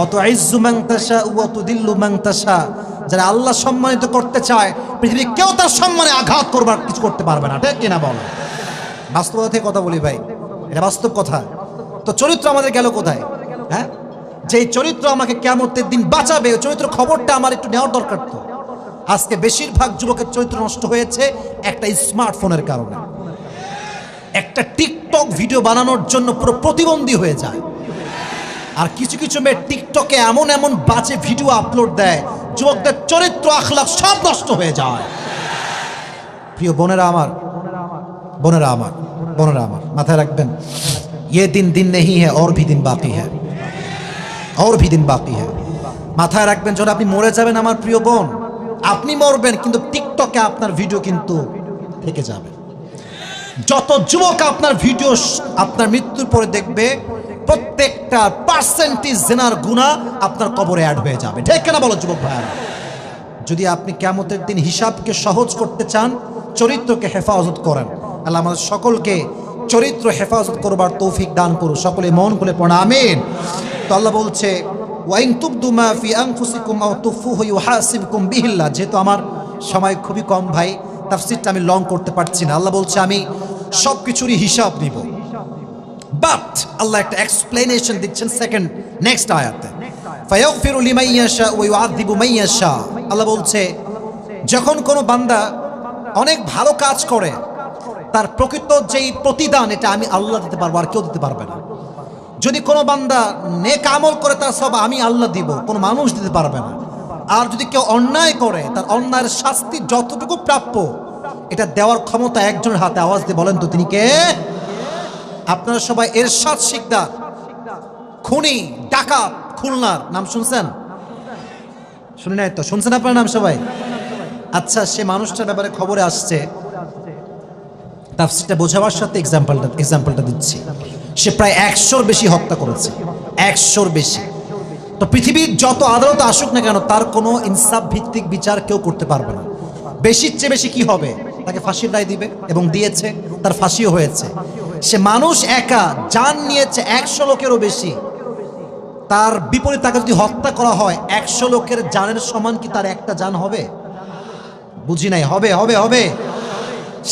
অত ইজ্জু মান তাশা ওয়া তুদিল্লু মান তাশা। যারা আল্লাহ সম্মানিত করতে চায়, পৃথিবীর কেউ তার সম্মানে আঘাত করবার কিছু করতে পারবে না, ঠিক কিনা বল? বাস্তবতা থেকে কথা বলি ভাই, এটা বাস্তব কথা। তো চরিত্র আমাদের গেল কোথায়? হ্যাঁ, যে চরিত্র আমাকে কিয়ামতের দিন বাঁচাবে, ওই চরিত্র খবরটা আমার একটু নেওয়ার দরকার। তো আজকে বেশিরভাগ যুবকের চরিত্র নষ্ট হয়েছে একটা স্মার্টফোনের কারণে। একটা টিকটক ভিডিও বানানোর জন্য পুরো প্রতিবন্ধী হয়ে যায়। আর কিছু কিছু মেয়ে টিকটকে এমন এমন বাজে ভিডিও আপলোড দেয়, যুবকদের চরিত্র আখলাক সব নষ্ট হয়ে যায়। প্রিয় বোনেরা আমার, বোনেরা আমার, বোনেরা আমার, মাথায় রাখবেন, ये दिन दिन नहीं है और भी दिन बाकी है, और भी दिन बाकी है। মাথায় রাখবেন, যখন আপনি মরে যাবেন আমার প্রিয় বোন, আপনি মরবেন কিন্তু টিকটকে আপনার ভিডিও কিন্তু থেকে যাবে। যত যুবক আপনার ভিডিও আপনার মৃত্যুর পরে দেখবে, প্রত্যেকটা পার্সেন্টেজ জিনার গুনাহ আপনার কবরে অ্যাড হয়ে যাবে। ঠিক কিনা বলো যুবক ভাইরা? যদি আপনি কিয়ামতের দিন হিসাবকে সহজ করতে চান, চরিত্রকে হেফাজত করেন। আল্লাহ আমাদের সকলকে চরিত্র হেফাজত করবার তৌফিক দান করুন। সকলে মন খুলে পড়া আমিন। তো আল্লাহ বলছে ওয়াইন তুবদু মা ফি আনফুসিকুম আও তুফুহু ইউহাসিবকুম বিহিল্লাহ। যেহেতু আমার সময় খুবই কম ভাই, তাফসীরটা আমি লং করতে পারছি না। আল্লাহ বলছে আমি সব কিছুরই হিসাব নিব, বাট আল্লাহ একটা এক্সপ্লেনেশন দিচ্ছেন সেকেন্ড নেক্সট আয়াতে, ফায়াগফিরু লিমান ইয়াশা ওয়া ইউআযিবু মান ইয়াশা। আল্লাহ বলছে যখন কোনো বান্দা অনেক ভালো কাজ করে, তার প্রকৃত যেই প্রতিদান এটা আমি আল্লাহ দিতে পারবো, আর কেউ দিতে পারবে না। যদি কোনো বান্দা নেক আমল করে, তার সব আমি আল্লাহ দিব, কোনো মানুষ দিতে পারবে না। আর যদি কেউ অন্যায় করে, তার অন্যায়ের শাস্তি যতটুকু প্রাপ্য এটা দেওয়ার ক্ষমতা একজনের হাতে। আওয়াজ দিয়ে বলেন তো তিনি কে? আপনারা সবাই এরশাদ শিকদার, খুনি ডাকাত খুলনার নাম শুনছেন? শুনি নাই তো? শুনছেন আপনার নাম সবাই? আচ্ছা, সে মানুষটার ব্যাপারে খবরে আসছে, তাফসীরটা বোঝাবার সাথে এক্সাম্পলটা দিচ্ছি। সে প্রায় 100-র বেশি হত্যা করেছে, 100-র বেশি। তো পৃথিবীর যত আদালত আসুক না কেন, তার কোনো ইনসাফ ভিত্তিক বিচার কেউ করতে পারবে না। বেশির চেয়ে বেশি কি হবে? তাকে ফাঁসির রায় দিবে, এবং দিয়েছে, তার ফাঁসিও হয়েছে। সে মানুষ একা জান নিয়েছে 100 লোকেরও বেশি। তার বিপরীতে তাকে যদি হত্যা করা হয়, 100 লোকের জানের সমান কি তার একটা জান হবে? বুঝি নাই। হবে হবে হবে।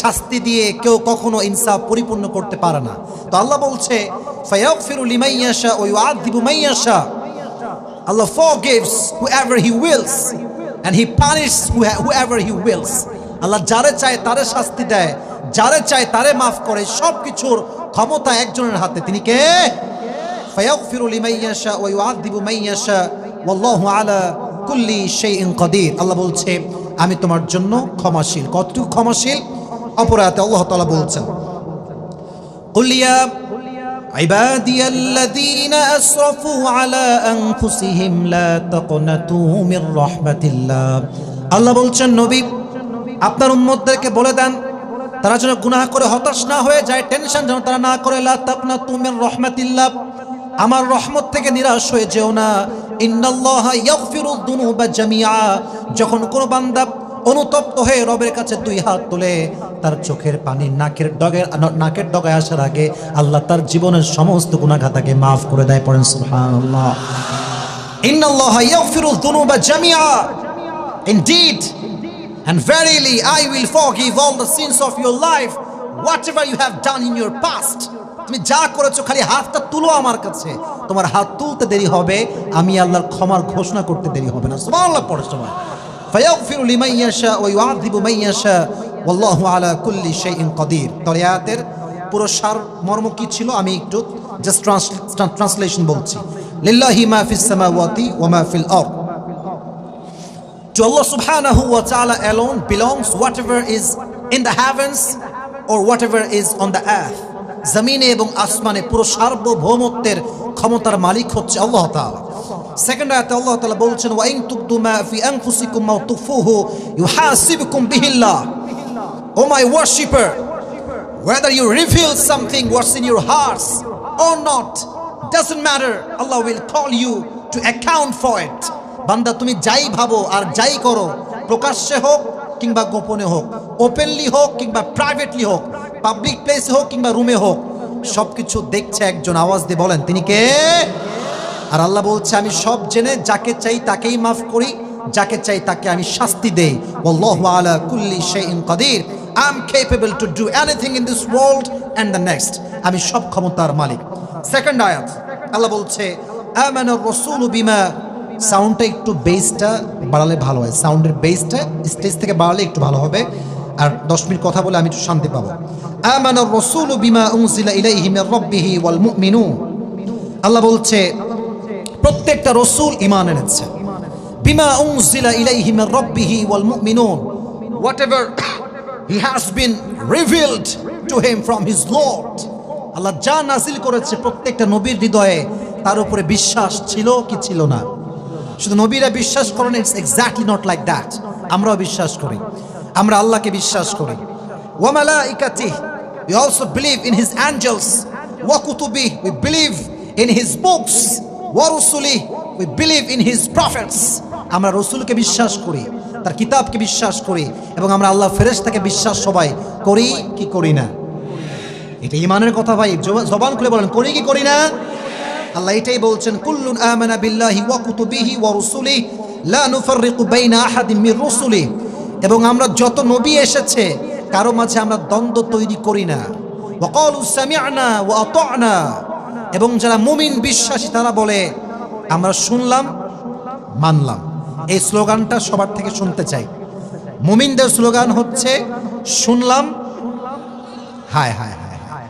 শাস্তি দিয়ে কেউ কখনো ইনসাফ পরিপূর্ণ করতে পারে না। তো আল্লাহ বলছে ফায়াগফিরু লিমান ইয়াশা ওয়া ইউআযিবু মান ইয়াশা। Allah forgives whoever he wills and he punishes whoever he wills. আল্লাহ যারে চায় তারে শাস্তি দেয়, যারে চায় তারে মাফ করে। সব কিছুর ক্ষমতা একজনের হাতে। তিনি কে? ফায়াগফিরু লিমান ইয়াশা ওয়া ইউআযিবু মান ইয়াশা ওয়াল্লাহু আলা কুল্লি শাইইন কাদির। আল্লাহ বলছে আমি তোমার জন্য ক্ষমাশীল। কতটুকু ক্ষমাশীল? অপরাধে আল্লাহ তাআলা বলছেন কুল ইয়া ইবাদিয়াল্লাযীনা আসরাফু আলা আনফুসিহিম লা তাকনাতু মির রাহমাতিল্লাহ। আল্লাহ বলছেন নবী আপনার উম্মতদেরকে বলে দেন তারা যেন গুনাহ করে হতাশ না হয়ে যায়, টেনশন যেন তারা না করে। লা তাকনাতু মির রাহমাতিল্লাহ, আমার রহমত থেকে নিরাশ হয়ে যেও না। ইন্নাল্লাহা ইয়াগফিরুদ দুনুবা জামিআ। যখন কোনো বান্দা অনুতপ্ত হয়ে রবের কাছে দুই হাত তুলে, তার চোখের পানি নাকের ডগায় আসার আগে আল্লাহ তার জীবনের সমস্ত গুনাহগাতাকে মাফ করে দেয়। পড়েন সুবহানাল্লাহ। ইন্নাল্লাহা ইয়াগফিরুদ দুনুবা জামিআ, indeed and verily I will forgive all the sins of your life, whatever you have done in your past. তুমি যা করেছো খালি হাতটা তুলো আমার কাছে। তোমার হাত তুলতে দেরি হবে, আমি আল্লাহর ক্ষমার ঘোষণা করতে দেরি হবে না। সুবহানাল্লাহ পড়ে সবাই। ফায়াগফিরু লিমান ইয়াশা ওয়া ইউআযিবু মান ইয়াশা ওয়াল্লাহু আলা কুল্লি শাইইন কাদির। তার আয়াতের পুরো সার মর্ম কি ছিল আমি একটু জাস্ট ট্রান্সলেশন বলছি। লিল্লাহি মা ফিস সামাওয়াতি ওয়া মা ফিল আরদ। To Allah subhanahu wa ta'ala alone belongs whatever is in the heavens or whatever is on the earth. জমিনে এবং আসমানে পুরো সার্বভৌমত্বের ক্ষমতার মালিক হচ্ছে আল্লাহ তাআলা। সেকেন্ড আয়াতে আল্লাহ তাআলা বলছেন ওয়া ইন তুবদু মা ফি আনফুসিকুম আও তুফুহু ইউহাসিবকুম বিহিল্লাহ। ও মাই worshipper, whether you reveal something what's in your hearts or not doesn't matter, Allah will call you to account for it. বান্দা তুমি যাই ভাবো আর যাই করো, প্রকাশ্যে হোক কিংবা গোপনে হোক, ওপেনলি হোক কিংবা প্রাইভেটলি হোক, পাবলিক প্লেসে হোক কিংবা রুমে হোক, সবকিছু দেখছে একজন। আওয়াজ দিয়ে বলেন তিনি কে? আর আল্লাহ বলছে আমি সব জেনে যাকে চাই তাকেই মাফ করি, যাকে চাই তাকে আমি শাস্তি দেই। ওয়াল্লাহু আলা কুল্লি শাইইন Kadir. I am capable to do anything in this world and the next. আমি সব ক্ষমতার মালিক। সেকেন্ড আয়াত আল্লাহ বলছে আমানার রাসূলু বিমা। সাউন্ডটা একটু বেসটা বাড়ালে ভালো হয়, সাউন্ডের বেসটা স্টেজ থেকে বাড়ালে একটু ভালো হবে। আর 10 মিনিট কথা বলে আমি একটু শান্তি পাবো। আমানার রাসূলু বিমা উনজিলা ইলাইহি মির রাব্বিহি ওয়াল মুমিনুন। আল্লাহ বলছে প্রত্যেকটা রাসূল ঈমান এনেছে। বিমা উনজিলা ইলাইহি মির রাব্বিহি ওয়াল মুমিনুন, whatever he has been revealed to him from his Lord. আল্লাহ যা নাযিল করেছে প্রত্যেকটা নবীর হৃদয়ে তার উপরে বিশ্বাস ছিল কি ছিল না? শুধু নবীরা বিশ্বাস করেন, it's exactly not like that. আমরাও বিশ্বাস করি, আমরা আল্লাহকে বিশ্বাস করি। ওয়া মালাইকাতিহি, We also believe in his angels. Wa kutubi, we believe in his books. Wa rusuli, we believe in his prophets. আমরা রসুলকে বিশ্বাস করি, তার কিতাবকে বিশ্বাস করি, এবং আমরা আল্লাহ ফেরেশতাকে বিশ্বাস সবাই করি কি করি না? এটা ঈমানের কথা ভাই, জবান খুলে বলেন করি কি করি না? আল্লাহ এটাই বলছেন, কুল্লুন আমানা বিল্লাহি ওয়া কুতুবিহি ওয়া রুসুলিহি লা নুফাররিকু বাইনা আহাদিন মির রুসুলিহি, এবং আমরা যত নবী এসেছে কারো মাঝে আমরা দ্বন্দ্ব তৈরি করি না। ওয়া ক্বালু সামি'না ওয়া আতা'না, এবং যারা মুমিন বিশ্বাসী তারা বলে আমরা শুনলাম মানলাম। এই স্লোগানটা সবার থেকে শুনতে চাই। মুমিনদের স্লোগান হচ্ছে শুনলাম, হায় হায় হায় হায়,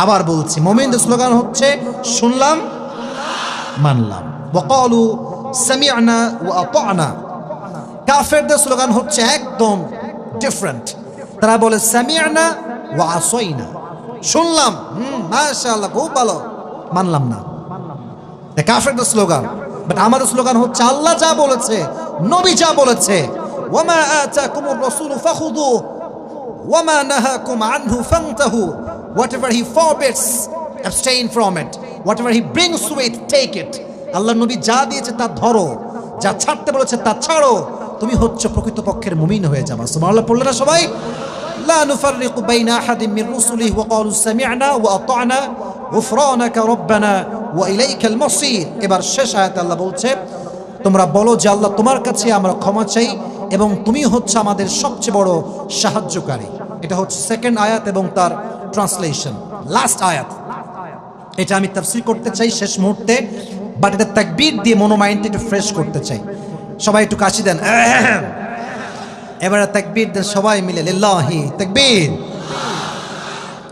আবার বলছি, মুমিনদের স্লোগান হচ্ছে শুনলাম মানলাম। ওয়া ক্বালু সামি'না ওয়া আতা'না। কাফেরদের স্লোগান হচ্ছে একদম ডিফারেন্ট, তারা বলে সামি'না ওয়া আসাইনা, শুনলাম মাশাআল্লাহ খুব ভালো, মানলাম না। কাফেরদের স্লোগান। বাট আমাদের স্লোগান হচ্ছে আল্লাহ যা বলেছে, নবী যা বলেছে, ওয়ামা আতাকুমুর রাসূলু ফাখুযুহু ওয়ামা নাহাকুম আনহু ফান্তাহু, whatever he forbids abstain from it, whatever he brings to it take it। আল্লাহ নবী যা দিয়েছে তা ধরো, যা ছাড়তে বলেছে তা ছাড়ো, তুমি হচ্ছে প্রকৃতপক্ষের মুমিন হয়ে যাবা। সুবহানাল্লাহ পড়লে না সবাই? লা নুফাররিকু বাইনা আহাদিন মির রুসুলিহি ওয়া ক্বালু সামি'না ওয়া আতা'না গুফরানাকা রাব্বানা ওয়া ইলাইকাল মাসির। এবার শেষ আয়াতে আল্লাহ বলছে, তোমরা বলো যে আল্লাহ তোমার কাছে আমরা ক্ষমা চাই এবং তুমি হচ্ছে আমাদের সবচেয়ে বড় সাহায্যকারী। এটা হচ্ছে সেকেন্ড আয়াত এবং তার ট্রান্সলেশন, লাস্ট আয়াত। এটা আমি তাফসীর করতে চাই শেষ মুহূর্তে, বাট এটা তাকবীর দিয়ে মনো মাইন্ডটা একটু ফ্রেশ করতে চাই। সবাই একটু কাশি দেন। এবারে তাকবীর দেন সবাই মিলে, লিল্লাহি তাকবীর।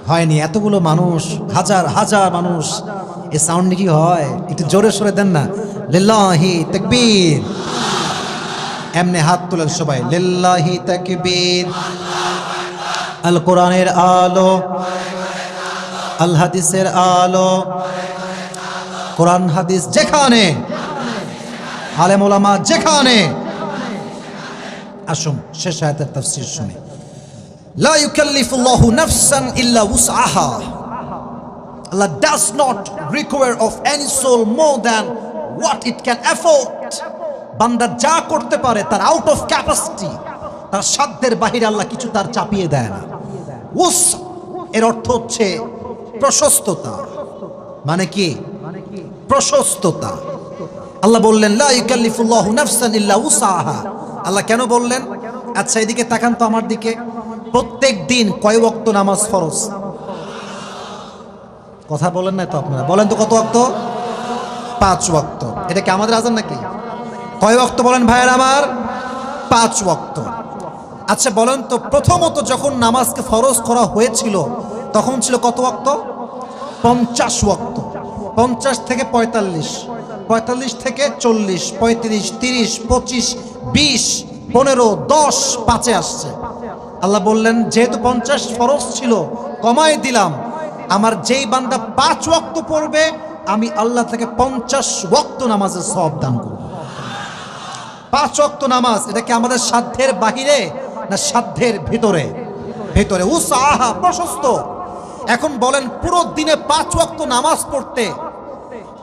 হয়নি, এতগুলো মানুষ, হাজার হাজার মানুষ, এই সাউন্ড কি হয়? একটু জোরে সরে দেন না, লিল্লাহি তাকবীর। এমনি হাত তুলেন সবাই, লিল্লাহি তাকবীর। আল কোরআনের আলো, আল হাদিসের আলো, কোরআন হাদিস যেখানে, আলেম ওলামা যেখানে। আসুন শেষ আয়াতের তাফসীর শুনি। লা ইউকাল্লিফুল্লাহু নাফসান ইল্লা উসআহা। Allah does not require of any soul more than what it can afford. বান্দা যা করতে পারে তার আউট অফ ক্যাপাসিটি, তার সাধ্যের বাহিরে আল্লাহ কিছু তার চাপিয়ে দেয় না। উস এর অর্থ হচ্ছে প্রশস্ততা। মানে কি? প্রশস্ততা। আল্লাহ বললেন লা ইউকাল্লিফুল্লাহু নাফসান ইল্লা উসআহা। আল্লাহ কেন বললেন? আচ্ছা এদিকে তাকান তো আমার দিকে। প্রত্যেক দিন কয় ওয়াক্ত নামাজ ফরজ? কথা বলেন না তো আপনারা, বলেন তো কত ওয়াক্ত? 5 ওয়াক্ত। এটা কি আমাদের আযান নাকি? কয় ওয়াক্ত বলেন ভাইয়ের আমার? 5 ওয়াক্ত। আচ্ছা বলেন তো, প্রথমত যখন নামাজকে ফরজ করা হয়েছিল তখন ছিল কত ওয়াক্ত? 50 ওয়াক্ত। 50 থেকে 45, 45 থেকে 40, 35, 30, 25, 20, 15, 10, 5 আসছে। আল্লাহ বললেন যেহেতু 50 ফরজ ছিল কমায় দিলাম, আমার যেই বান্দা 5 ওয়াক্ত পড়বে আমি আল্লাহ থেকে 50 ওয়াক্ত নামাজের সওয়াব দান করব। 5 ওয়াক্ত নামাজ, এটা কি আমাদের সাধ্যের বাহিরে না সাধ্যের ভিতরে? ভিতরে। উসআহা, প্রশস্ত। এখন বলেন পুরো দিনে 5 ওয়াক্ত নামাজ পড়তে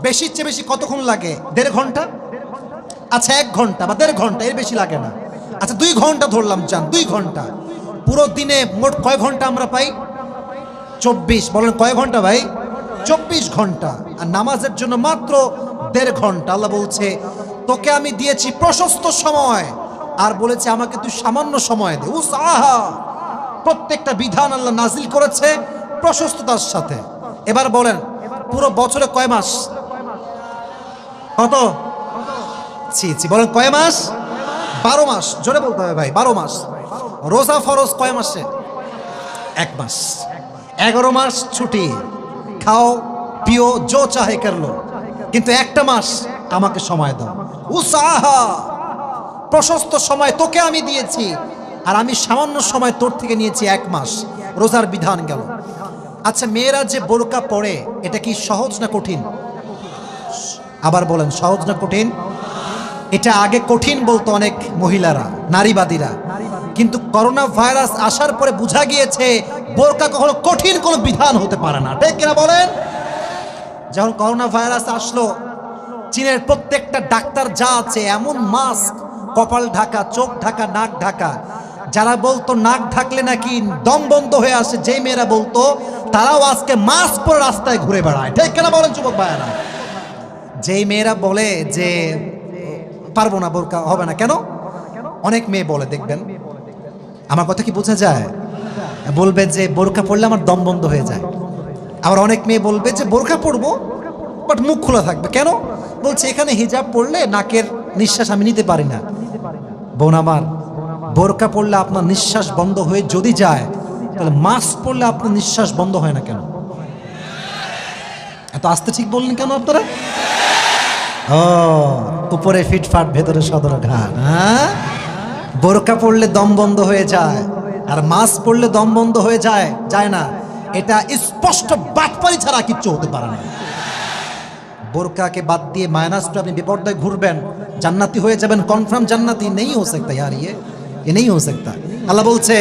বেশির চেয়ে বেশি কতক্ষণ লাগে? 1.5 ঘন্টা? আচ্ছা 1 ঘন্টা বা 1.5 ঘন্টা, এর বেশি লাগে না। আচ্ছা 2 ঘন্টা ধরলাম, যান 2 ঘন্টা। পুরো দিনে মোট কয় ঘন্টা আমরা পাই? 24। বলেন কয় ঘন্টা ভাই? 24 ঘন্টা। আর নামাজের জন্য মাত্র 1.5 ঘন্টা। আল্লাহ বলছে তোকে আমি দিয়েছি প্রশস্ত সময়, আর বলেছে আমাকে তুই সামান্য সময় দে। উসআহা, প্রত্যেকটা বিধান আল্লাহ নাজিল করেছে প্রশস্ততার সাথে। এবার বলেন পুরো বছরে কয় মাস? কত? বলেন কয় মাস? 12 মাস। জোরে বলতে হবে ভাই, 12 মাস। রোজা ফরজ কয় মাসে? 1 মাস। 11 মাস ছুটি, খাও পিও জো চাহে করলো, কিন্তু একটা মাস আমাকে সময় দাও। উসআহা, প্রশস্ত সময় তোকে আমি দিয়েছি, আর আমি সামান্য সময় তোর থেকে নিয়েছি 1 মাস। রোজার বিধান গেল। আচ্ছা মেয়েরা যে বোরকা পরে এটা কি সহজ না কঠিন? আবার বলেন সহজ না কঠিন? এটা আগে কঠিন বলতো অনেক মহিলারা, নারীবাদীরা, কিন্তু করোনা ভাইরাস আসার পরে বোঝা গিয়েছে বোরকা কখনো কঠিন কোনো বিধান হতে পারে না, ঠিক কিনা বলেন? যখন করোনা ভাইরাস আসলো, চীনের প্রত্যেকটা ডাক্তার যা আছে এমন মাস্ক, কপাল ঢাকা, চোখ ঢাকা, নাক ঢাকা। যারা বলতো নাক ঢাকলে নাকি দম বন্ধ হয়ে আসে, যেই মেয়েরা বলতো, তারাও আজকে মাস্ক পরে রাস্তায় ঘুরে বেড়ায়, ঠিক কিনা বলেন যুবক ভাইয়েরা? যেই মেয়েরা বলে যে পারবো না, বোরকা হবে না, কেন? অনেক মেয়ে বলে, দেখবেন, আমার কথা কি বোঝা যায়? বলবে যে বোরকা পড়লে আমার দম বন্ধ হয়ে যায়। আবার অনেক মেয়ে বলবে যে বোরকা পরবো বাট মুখ খোলা থাকবে, কেন? বলছে এখানে হিজাব পড়লে নাকের নিঃশ্বাস আমি নিতে পারি না। বোন আমার, বোরকা পড়লে আপনার নিঃশ্বাস বন্ধ হয়ে যদি যায়, তাহলে মাস্ক পড়লে আপনার নিঃশ্বাস বন্ধ হয় না কেন? এত আস্তে ঠিক বললেন কেন আপনারা? ও, উপরে ফিটফাট, ভেতরে সদর ঘাট। হ্যাঁ, বোরকা পড়লে দম বন্ধ হয়ে যায় আর মাস্ক পড়লে দম বন্ধ হয়ে যায়, যায় না। এটা স্পষ্ট বাটপারি ছাড়া কিচ্ছু হতে পারে না। বোরকাকে বাদ দিয়ে মাইনাস पे আপনি বিপর্যয় ঘুরবেন, জান্নাতি হয়ে যাবেন, কনফার্ম জান্নাতি नहीं हो सकता यार, ये नहीं हो सकता। আল্লাহ বলছে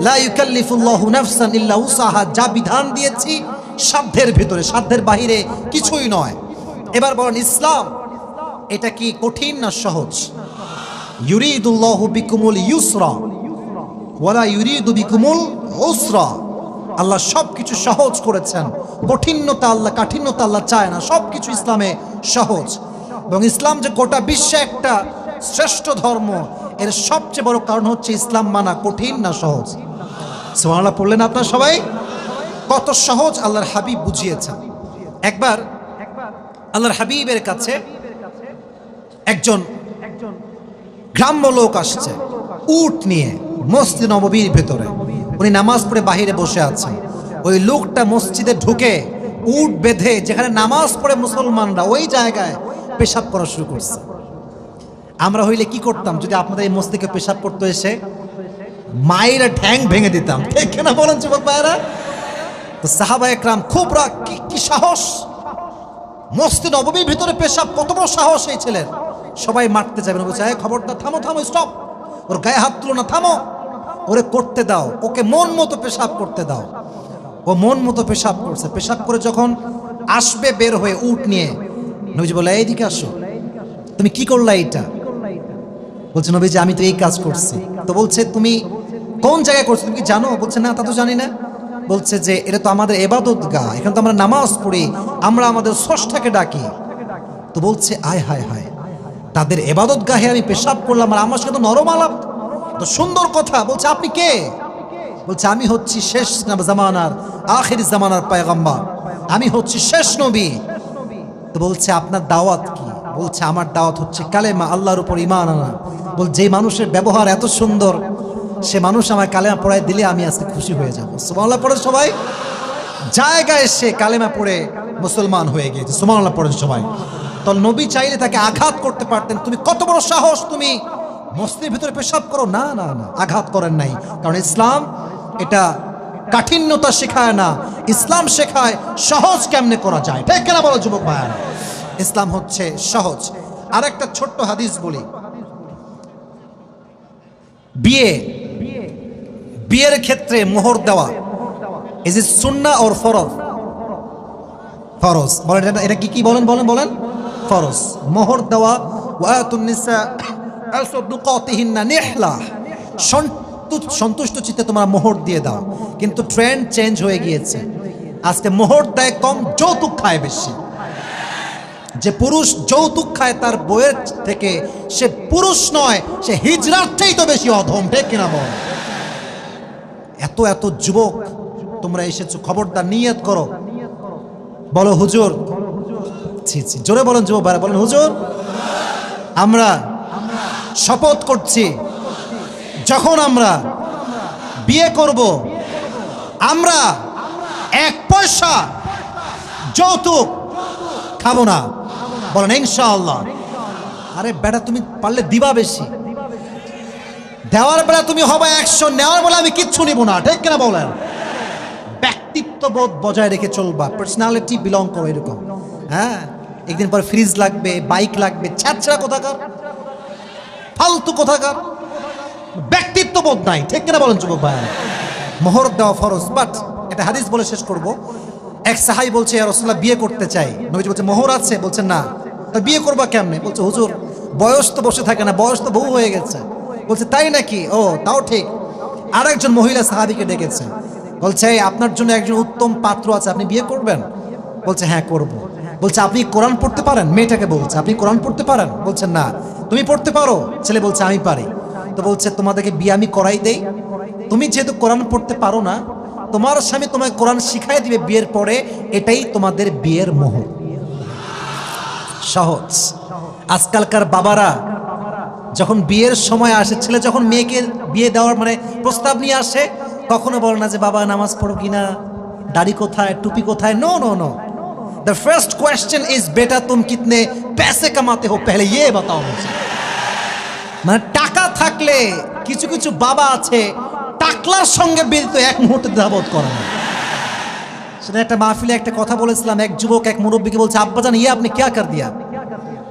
লা ইউকাল্লিফুল্লাহু নাফসান ইল্লা উসাহা, যা বিধান দিয়েছি সাধ্যের ভিতরে, সাধ্যের বাহিরে কিছুই নয়। এবার বলেন, ইসলাম এটা কি কঠিন না সহজ? ইউরিদুল্লাহু বিকুমুল ইউসরা ওয়ালা ইউরিদু বিকুমুল উসরা। আল্লাহ সব কিছু সহজ করেছেন, কঠিনতা আল্লাহ, কাঠিন্যতা আল্লাহ চায় না, সব কিছু ইসলামে সহজ। এবং ইসলাম যে গোটা বিশ্বে একটা শ্রেষ্ঠ ধর্ম, এর সবচেয়ে বড় কারণ হচ্ছে ইসলাম মানা কঠিন না সহজ। সুবহানাল্লাহ পড়লেন আপনারা সবাই? কত সহজ আল্লাহর হাবিব বুঝিয়েছেন। একবার আল্লাহর হাবিবের কাছে একজন গ্রাম্য লোক আসছে উট নিয়ে মসজিদ নববীর ভেতরে। উনি নামাজ পড়ে বাহিরে বসে আছেন। ওই লোকটা মসজিদে ঢুকে উট বেঁধে, যেখানে নামাজ পড়ে মুসলমানরা, ওই জায়গায় পেশাব করা শুরু করছে। আমরা হইলে কি করতাম? যদি আপনাদের এই মসজিদে পেশাব করতে এসে মায়েরা ঠ্যাং ভেঙে দিতাম, ঠিক কিনা বলেন যুবক ভাইয়েরা? তো সাহাবা একরাম খুব রাগ, কি সাহস, মসজিদ নববীর ভিতরে পেশাব, কত বড় সাহস এই ছেলের। সবাই মারতে যাবে না, বলছে খবরদার, থামো থামো, স্টপ, ওর গায়ে হাত তুলো না, থামো, ওরে করতে দাও, ওকে মন মতো পেশাব করতে দাও। ও মন মতো পেশাব করছে। পেশাব করে যখন আসবে বের হয়ে উট নিয়ে, নবীজি বলে এইদিকে আসো, তুমি কি করলা এইটা? বলছে নবীজি আমি তো এই কাজ করছি। তো বলছে তুমি কোন জায়গায় করছো, তুমি কি জানো? বলছে না, তা তো জানি না। বলছে যে এটা তো আমাদের ইবাদত গাহ, এখানে তো আমরা নামাজ পড়ি, আমরা আমাদের স্রষ্টাকে ডাকি। তো বলছে আয় হায় হায়, তাদের ইবাদত গাহে আমি পেশাব করলাম আর আমার সাথে নরম আলাপ, তো সুন্দর কথা। বলছে আপনি কে? বলছে আমি হচ্ছি শেষ জামানার, আখির জামানার পয়গম্বর, আমি হচ্ছি শেষ নবী। তো বলছে আপনার দাওয়াত কি? বলছে আমার দাওয়াত হচ্ছে কালেমা, আল্লাহর উপর ঈমান আনা। বল যে মানুষের ব্যবহার এত সুন্দর, সে মানুষ আমার কালেমা পড়ায় দিলে আমি আজকে খুশি হয়ে যাব। সুবহানাল্লাহ পড়ে সবাই। জায়গায় সে কালেমা পড়ে মুসলমান হয়ে গিয়েছে। সুবহানাল্লাহ পড়ে সবাই। তো নবী চাইলে তাকে আঘাত করতে পারতেন, তুমি কত বড় সাহস, তুমি মসজিদের ভিতরে পেশাব করো। না না না, আঘাত করেন নাই, কারণ ইসলাম এটা কাঠিন্যতা শেখায় না, ইসলাম শেখায় সহজ কেমনে করা যায়, ঠিক কিনা বলো যুবক ভাইয়ারা? ইসলাম হচ্ছে সহজ। আর একটা ছোট্ট হাদিস বলি, বিয়ের ক্ষেত্রে মোহর দেওয়া, ইজ ইট সুন্নাহ অর ফরজ? ফরজ। বলেন এটা কি বলেন বলেন বলেন? ফরজ। মোহর দেওয়া, ওয়াতুন নিসা আসদুকাতিহিন্না নিহলা, সন্তুষ্ট চিত্তে তোমরা মোহর দিয়ে দাও। কিন্তু ট্রেন্ড চেঞ্জ হয়ে গিয়েছে, আজকে মোহর দেয় কম, যৌতুক খায় বেশি। যে পুরুষ যৌতুক খায় তার বউয়ের থেকে, সে পুরুষ নয়, সে হিজড়ার চাইতে বেশি অধম, ঠিক কিনা বল? এত এত যুবক তোমরা এসেছো, খবরদার নিয়ত করো, বলো হুজুর, ছি ছি, জোরে বলেন যুবক ভাইরা, বলেন হুজুর, আমরা শপথ করছি যখন আমরা বিয়ে করব আমরা 1 পয়সা যৌতুক খাবো না। বলেন ইনশাআল্লাহ। আরে বেটা, তুমি পারলে দিবা বেশি, দেওয়ার বেলা তুমি হবে 100, নেওয়ার বেলা আমি কিচ্ছু নিব না, ঠিক কিনা বলেন? ব্যক্তিত্ববোধ বজায় রেখে চলবা, পার্সোনালিটি বিলং করো এরকম। হ্যাঁ, একদিন পর ফ্রিজ লাগবে, বাইক লাগবে, ছ্যাঁচড়া কোথাকার, ফালতু কোথাকার, ব্যক্তিত্ববোধ নাই, ঠিক কিনা বলেন যুবক ভাই? মোহর দেওয়া ফরজ। বাট এটা হাদিস বলে শেষ করব। এক সাহাবী বলছে, ইয়া রাসূলুল্লাহ বিয়ে করতে চাই। নবীজি বলছে মোহর আছে? বলছেন না। তা বিয়ে করবা কেমনে? বলছে হুজুর বয়স তো বসে থাকে না, বয়স তো বহু হয়ে গেছে। বলছে তাই নাকি? ও তাও ঠিক। আরেকজন মহিলা সাহাবীকে ডেকেছে, বলছে আপনার জন্য একজন উত্তম পাত্র আছে, আপনি বিয়ে করবেন? বলছে হ্যাঁ করব। বলছে আপনি কোরআন পড়তে পারেন? মেয়েটাকে বলছে আপনি কোরআন পড়তে পারেন? বলছেন না। তুমি পড়তে পারো? ছেলে বলছে আমি পারি। তো বলছে তোমাদেরকে বিয়ে আমি করাই দেই, তুমি যেহেতু কোরআন পড়তে পারো না, তোমার স্বামী তোমায় কোরআন শিখাই দিবে বিয়ের পরে, এটাই তোমাদের বিয়ের মোহর। সহজ। আজকালকার বাবারা যখন বিয়ের সময় আসে, ছেলে যখন মেয়েকে বিয়ে দেওয়ার মানে প্রস্তাব নিয়ে আসে, কখনো বলে না যে বাবা নামাজ পড়ো কিনা, দাড়ি কোথায়, টুপি কোথায়। No no no, the first question is বেটা তুম কিতনে पैसे कमाते हो पहले ये बताओ मुझे। মানে টাকা থাকলে কিছু কিছু বাবা আছে টাকলার সঙ্গে বিয়ে তো এক মুহূর্তে দাবত করে না। সেটা একটা মাহফিলে একটা কথা বলেছিলাম, এক যুবক এক মুরব্বীকে বলছে আব্বাজান ইয়ে আপনি क्या कर दिया,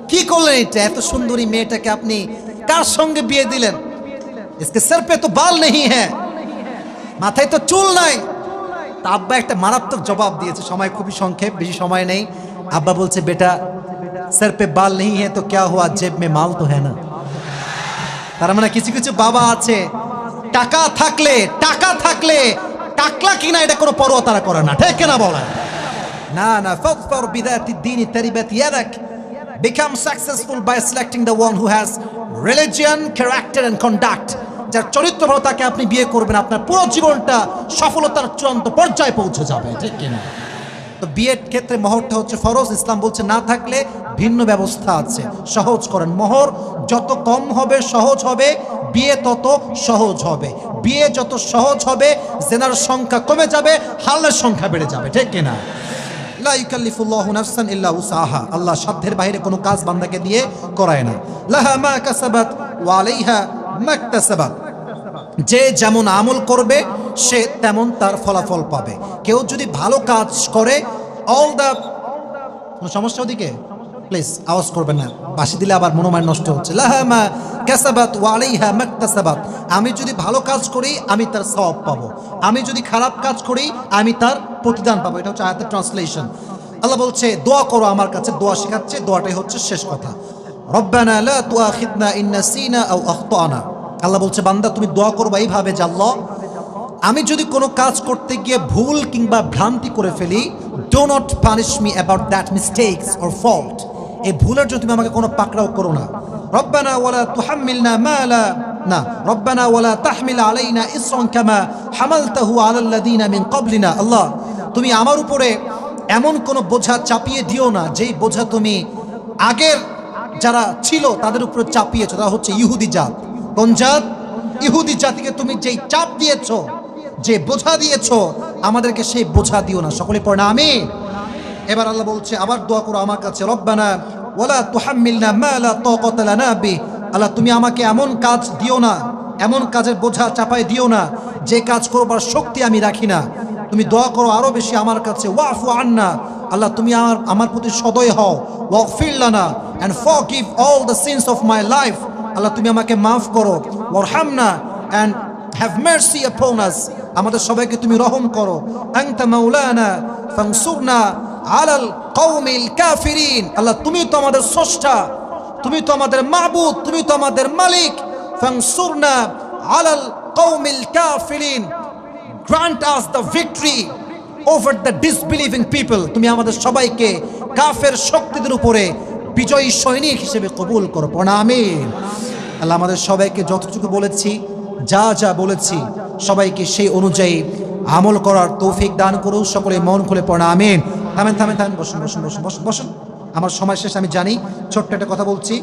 কি করলেন এটা, এত সুন্দরী মেয়েটাকে আপনি কার সঙ্গে বিয়ে দিলেন? इसके सर पे तो बाल नहीं है, মাথায় তো চুল নাই। তা আব্বা একটা মারাত্মক জবাব দিয়েছে, সময় খুবই সংক্ষেপ, বেশি সময় নেই। আব্বা বলছে বেটা सर पे बाल नहीं है तो क्या हुआ, जेब में माल तो है ना। তার মানে কিছু কিছু বাবা আছে টাকা থাকলে টাকলা কিনা এটা কোনো পরোয়া তারা করে না, ঠিক কিনা বলেন? না না, ফাযফার বিযাতি দ্বীন তারিবাত ইয়াদাক, become successful by selecting the one who has religion, character and conduct। যার চরিত্র ভালো তাকে আপনি বিয়ে করবেন, আপনার পুরো জীবনটা সফলতার চূড়ান্ত পর্যায়ে পৌঁছে যাবে, ঠিক কিনা? তো বিয়ের ক্ষেত্রে মোহরটা হচ্ছে ফরজ। ইসলাম বলছে না থাকলে ভিন্ন ব্যবস্থা আছে, সহজ করেন। মোহর যত কম হবে সহজ হবে, বিয়ে তত সহজ হবে। বিয়ে যত সহজ হবে জেনার সংখ্যা কমে যাবে, হালালের সংখ্যা বেড়ে যাবে, ঠিক কিনা? লা ইউকাল্লিফুল্লাহু নাফসান ইল্লা উসআহা, আল্লাহ সাধ্যের বাইরে কোনো কাজ বান্দাকে দিয়ে করায় না। লাহা মা কাসাবাত ওয়া আলাইহা মাকতাসাবাত, যে যেমন আমল করবে সে তেমন তার ফলাফল পাবে। কেউ যদি ভালো কাজ করে অল দ্য, কোনো সমস্যা ওদিকে প্লিজ আওয়াজ করবেন না, বাঁশি দিলে আবার মনোমায় নষ্ট হচ্ছে। লাহা মা কাসাবাত ওয়া আলাইহা মাকতাসাবাত, আমি যদি ভালো কাজ করি আমি তার সওয়াব পাবো, আমি যদি খারাপ কাজ করি আমি তার প্রতিদান পাবো। এটা হচ্ছে আয়াতের ট্রান্সলেশন। আল্লাহ বলছে দোয়া করো আমার কাছে, দোয়া শেখাচ্ছে, দোয়াটাই হচ্ছে শেষ কথা। রব্বানা লা তুআখিযনা ইন নাসিনা আও আখতানা, আল্লাহ বলছে বান্দা তুমি দোয়া করবা এইভাবে যে আল্লাহ আমি যদি কোনো কাজ করতে গিয়ে ভুল কিংবা ভ্রান্তি করে ফেলি, do not punish me about that mistakes or fault, এই ভুলের জন্য তুমি আমাকে কোনো পাকড়াও করো না। রব্বানা ওয়ালা তুহাম্মিলনা মা লা না রব্বানা ওয়ালা তাহমিল আলাইনা ইসরান কামা হামালতাহু আলাল লাযিনা মিন ক্বাবলিনা, আল্লাহ তুমি আমার উপরে এমন কোনো বোঝা চাপিয়ে দিও না যেই বোঝা তুমি আগের যারা ছিল তাদের উপরে চাপিয়েছো, তারা হচ্ছে ইহুদি জাত। কোন জাত? ইহুদি জাতিকে তুমি যেই চাপ দিয়েছো, যে বোঝা দিয়েছো, আমাদেরকে সেই বোঝা দিও না। সকলে পড়ে না আমিন। এবার আল্লাহ বলছে আবার দোয়া করো আমার কাছে, রব্বানা ওয়ালা তুহাম্মিলনা মা লা তাকাতা লানা বি, আল্লাহ তুমি আমাকে এমন কাজ দিও না, এমন কাজের বোঝা চাপাই দিও না যে কাজ করবার শক্তি আমি রাখি না। তুমি দোয়া করো আরো বেশি আমার কাছে, ওয়াফু আন্না, আল্লাহ তুমি আমার প্রতি সদয় হও, ওয়াগফির লানা and forgive all the sins of my life, আল্লাহ তুমি আমাকে মাফ করো, ওয়ারহামনা এন্ড হ্যাভ মার্সি আপন আস, আমাদের সবাইকে তুমি রহম করো। আনতা মাওলানা ফানসুরনা আলাল কওমিল কাফিরিন, আল্লাহ তুমি তো আমাদের স্রষ্টা, তুমি তো আমাদের মাবুদ, তুমি তো আমাদের মালিক। ফানসুরনা আলাল কওমিল কাফিরিন, grant us the victory over the disbelieving people, তুমি আমাদের সবাইকে কাফের শক্তিদের উপরে বিজয়ী সৈনিক হিসেবে কবুল করো। আমিন। আল্লাহ আমাদের সবাইকে যতটুকু বলেছি, যা যা বলেছি সবাইকে সেই অনুযায়ী আমল করার তৌফিক দান করুন। সকলে মন খুলে পড়া আমিন। থামেন থামেন থামেন, বসুন বসুন বসুন বসুন বসুন, আমার সময় শেষ আমি জানি। ছোট্ট একটা কথা বলছি,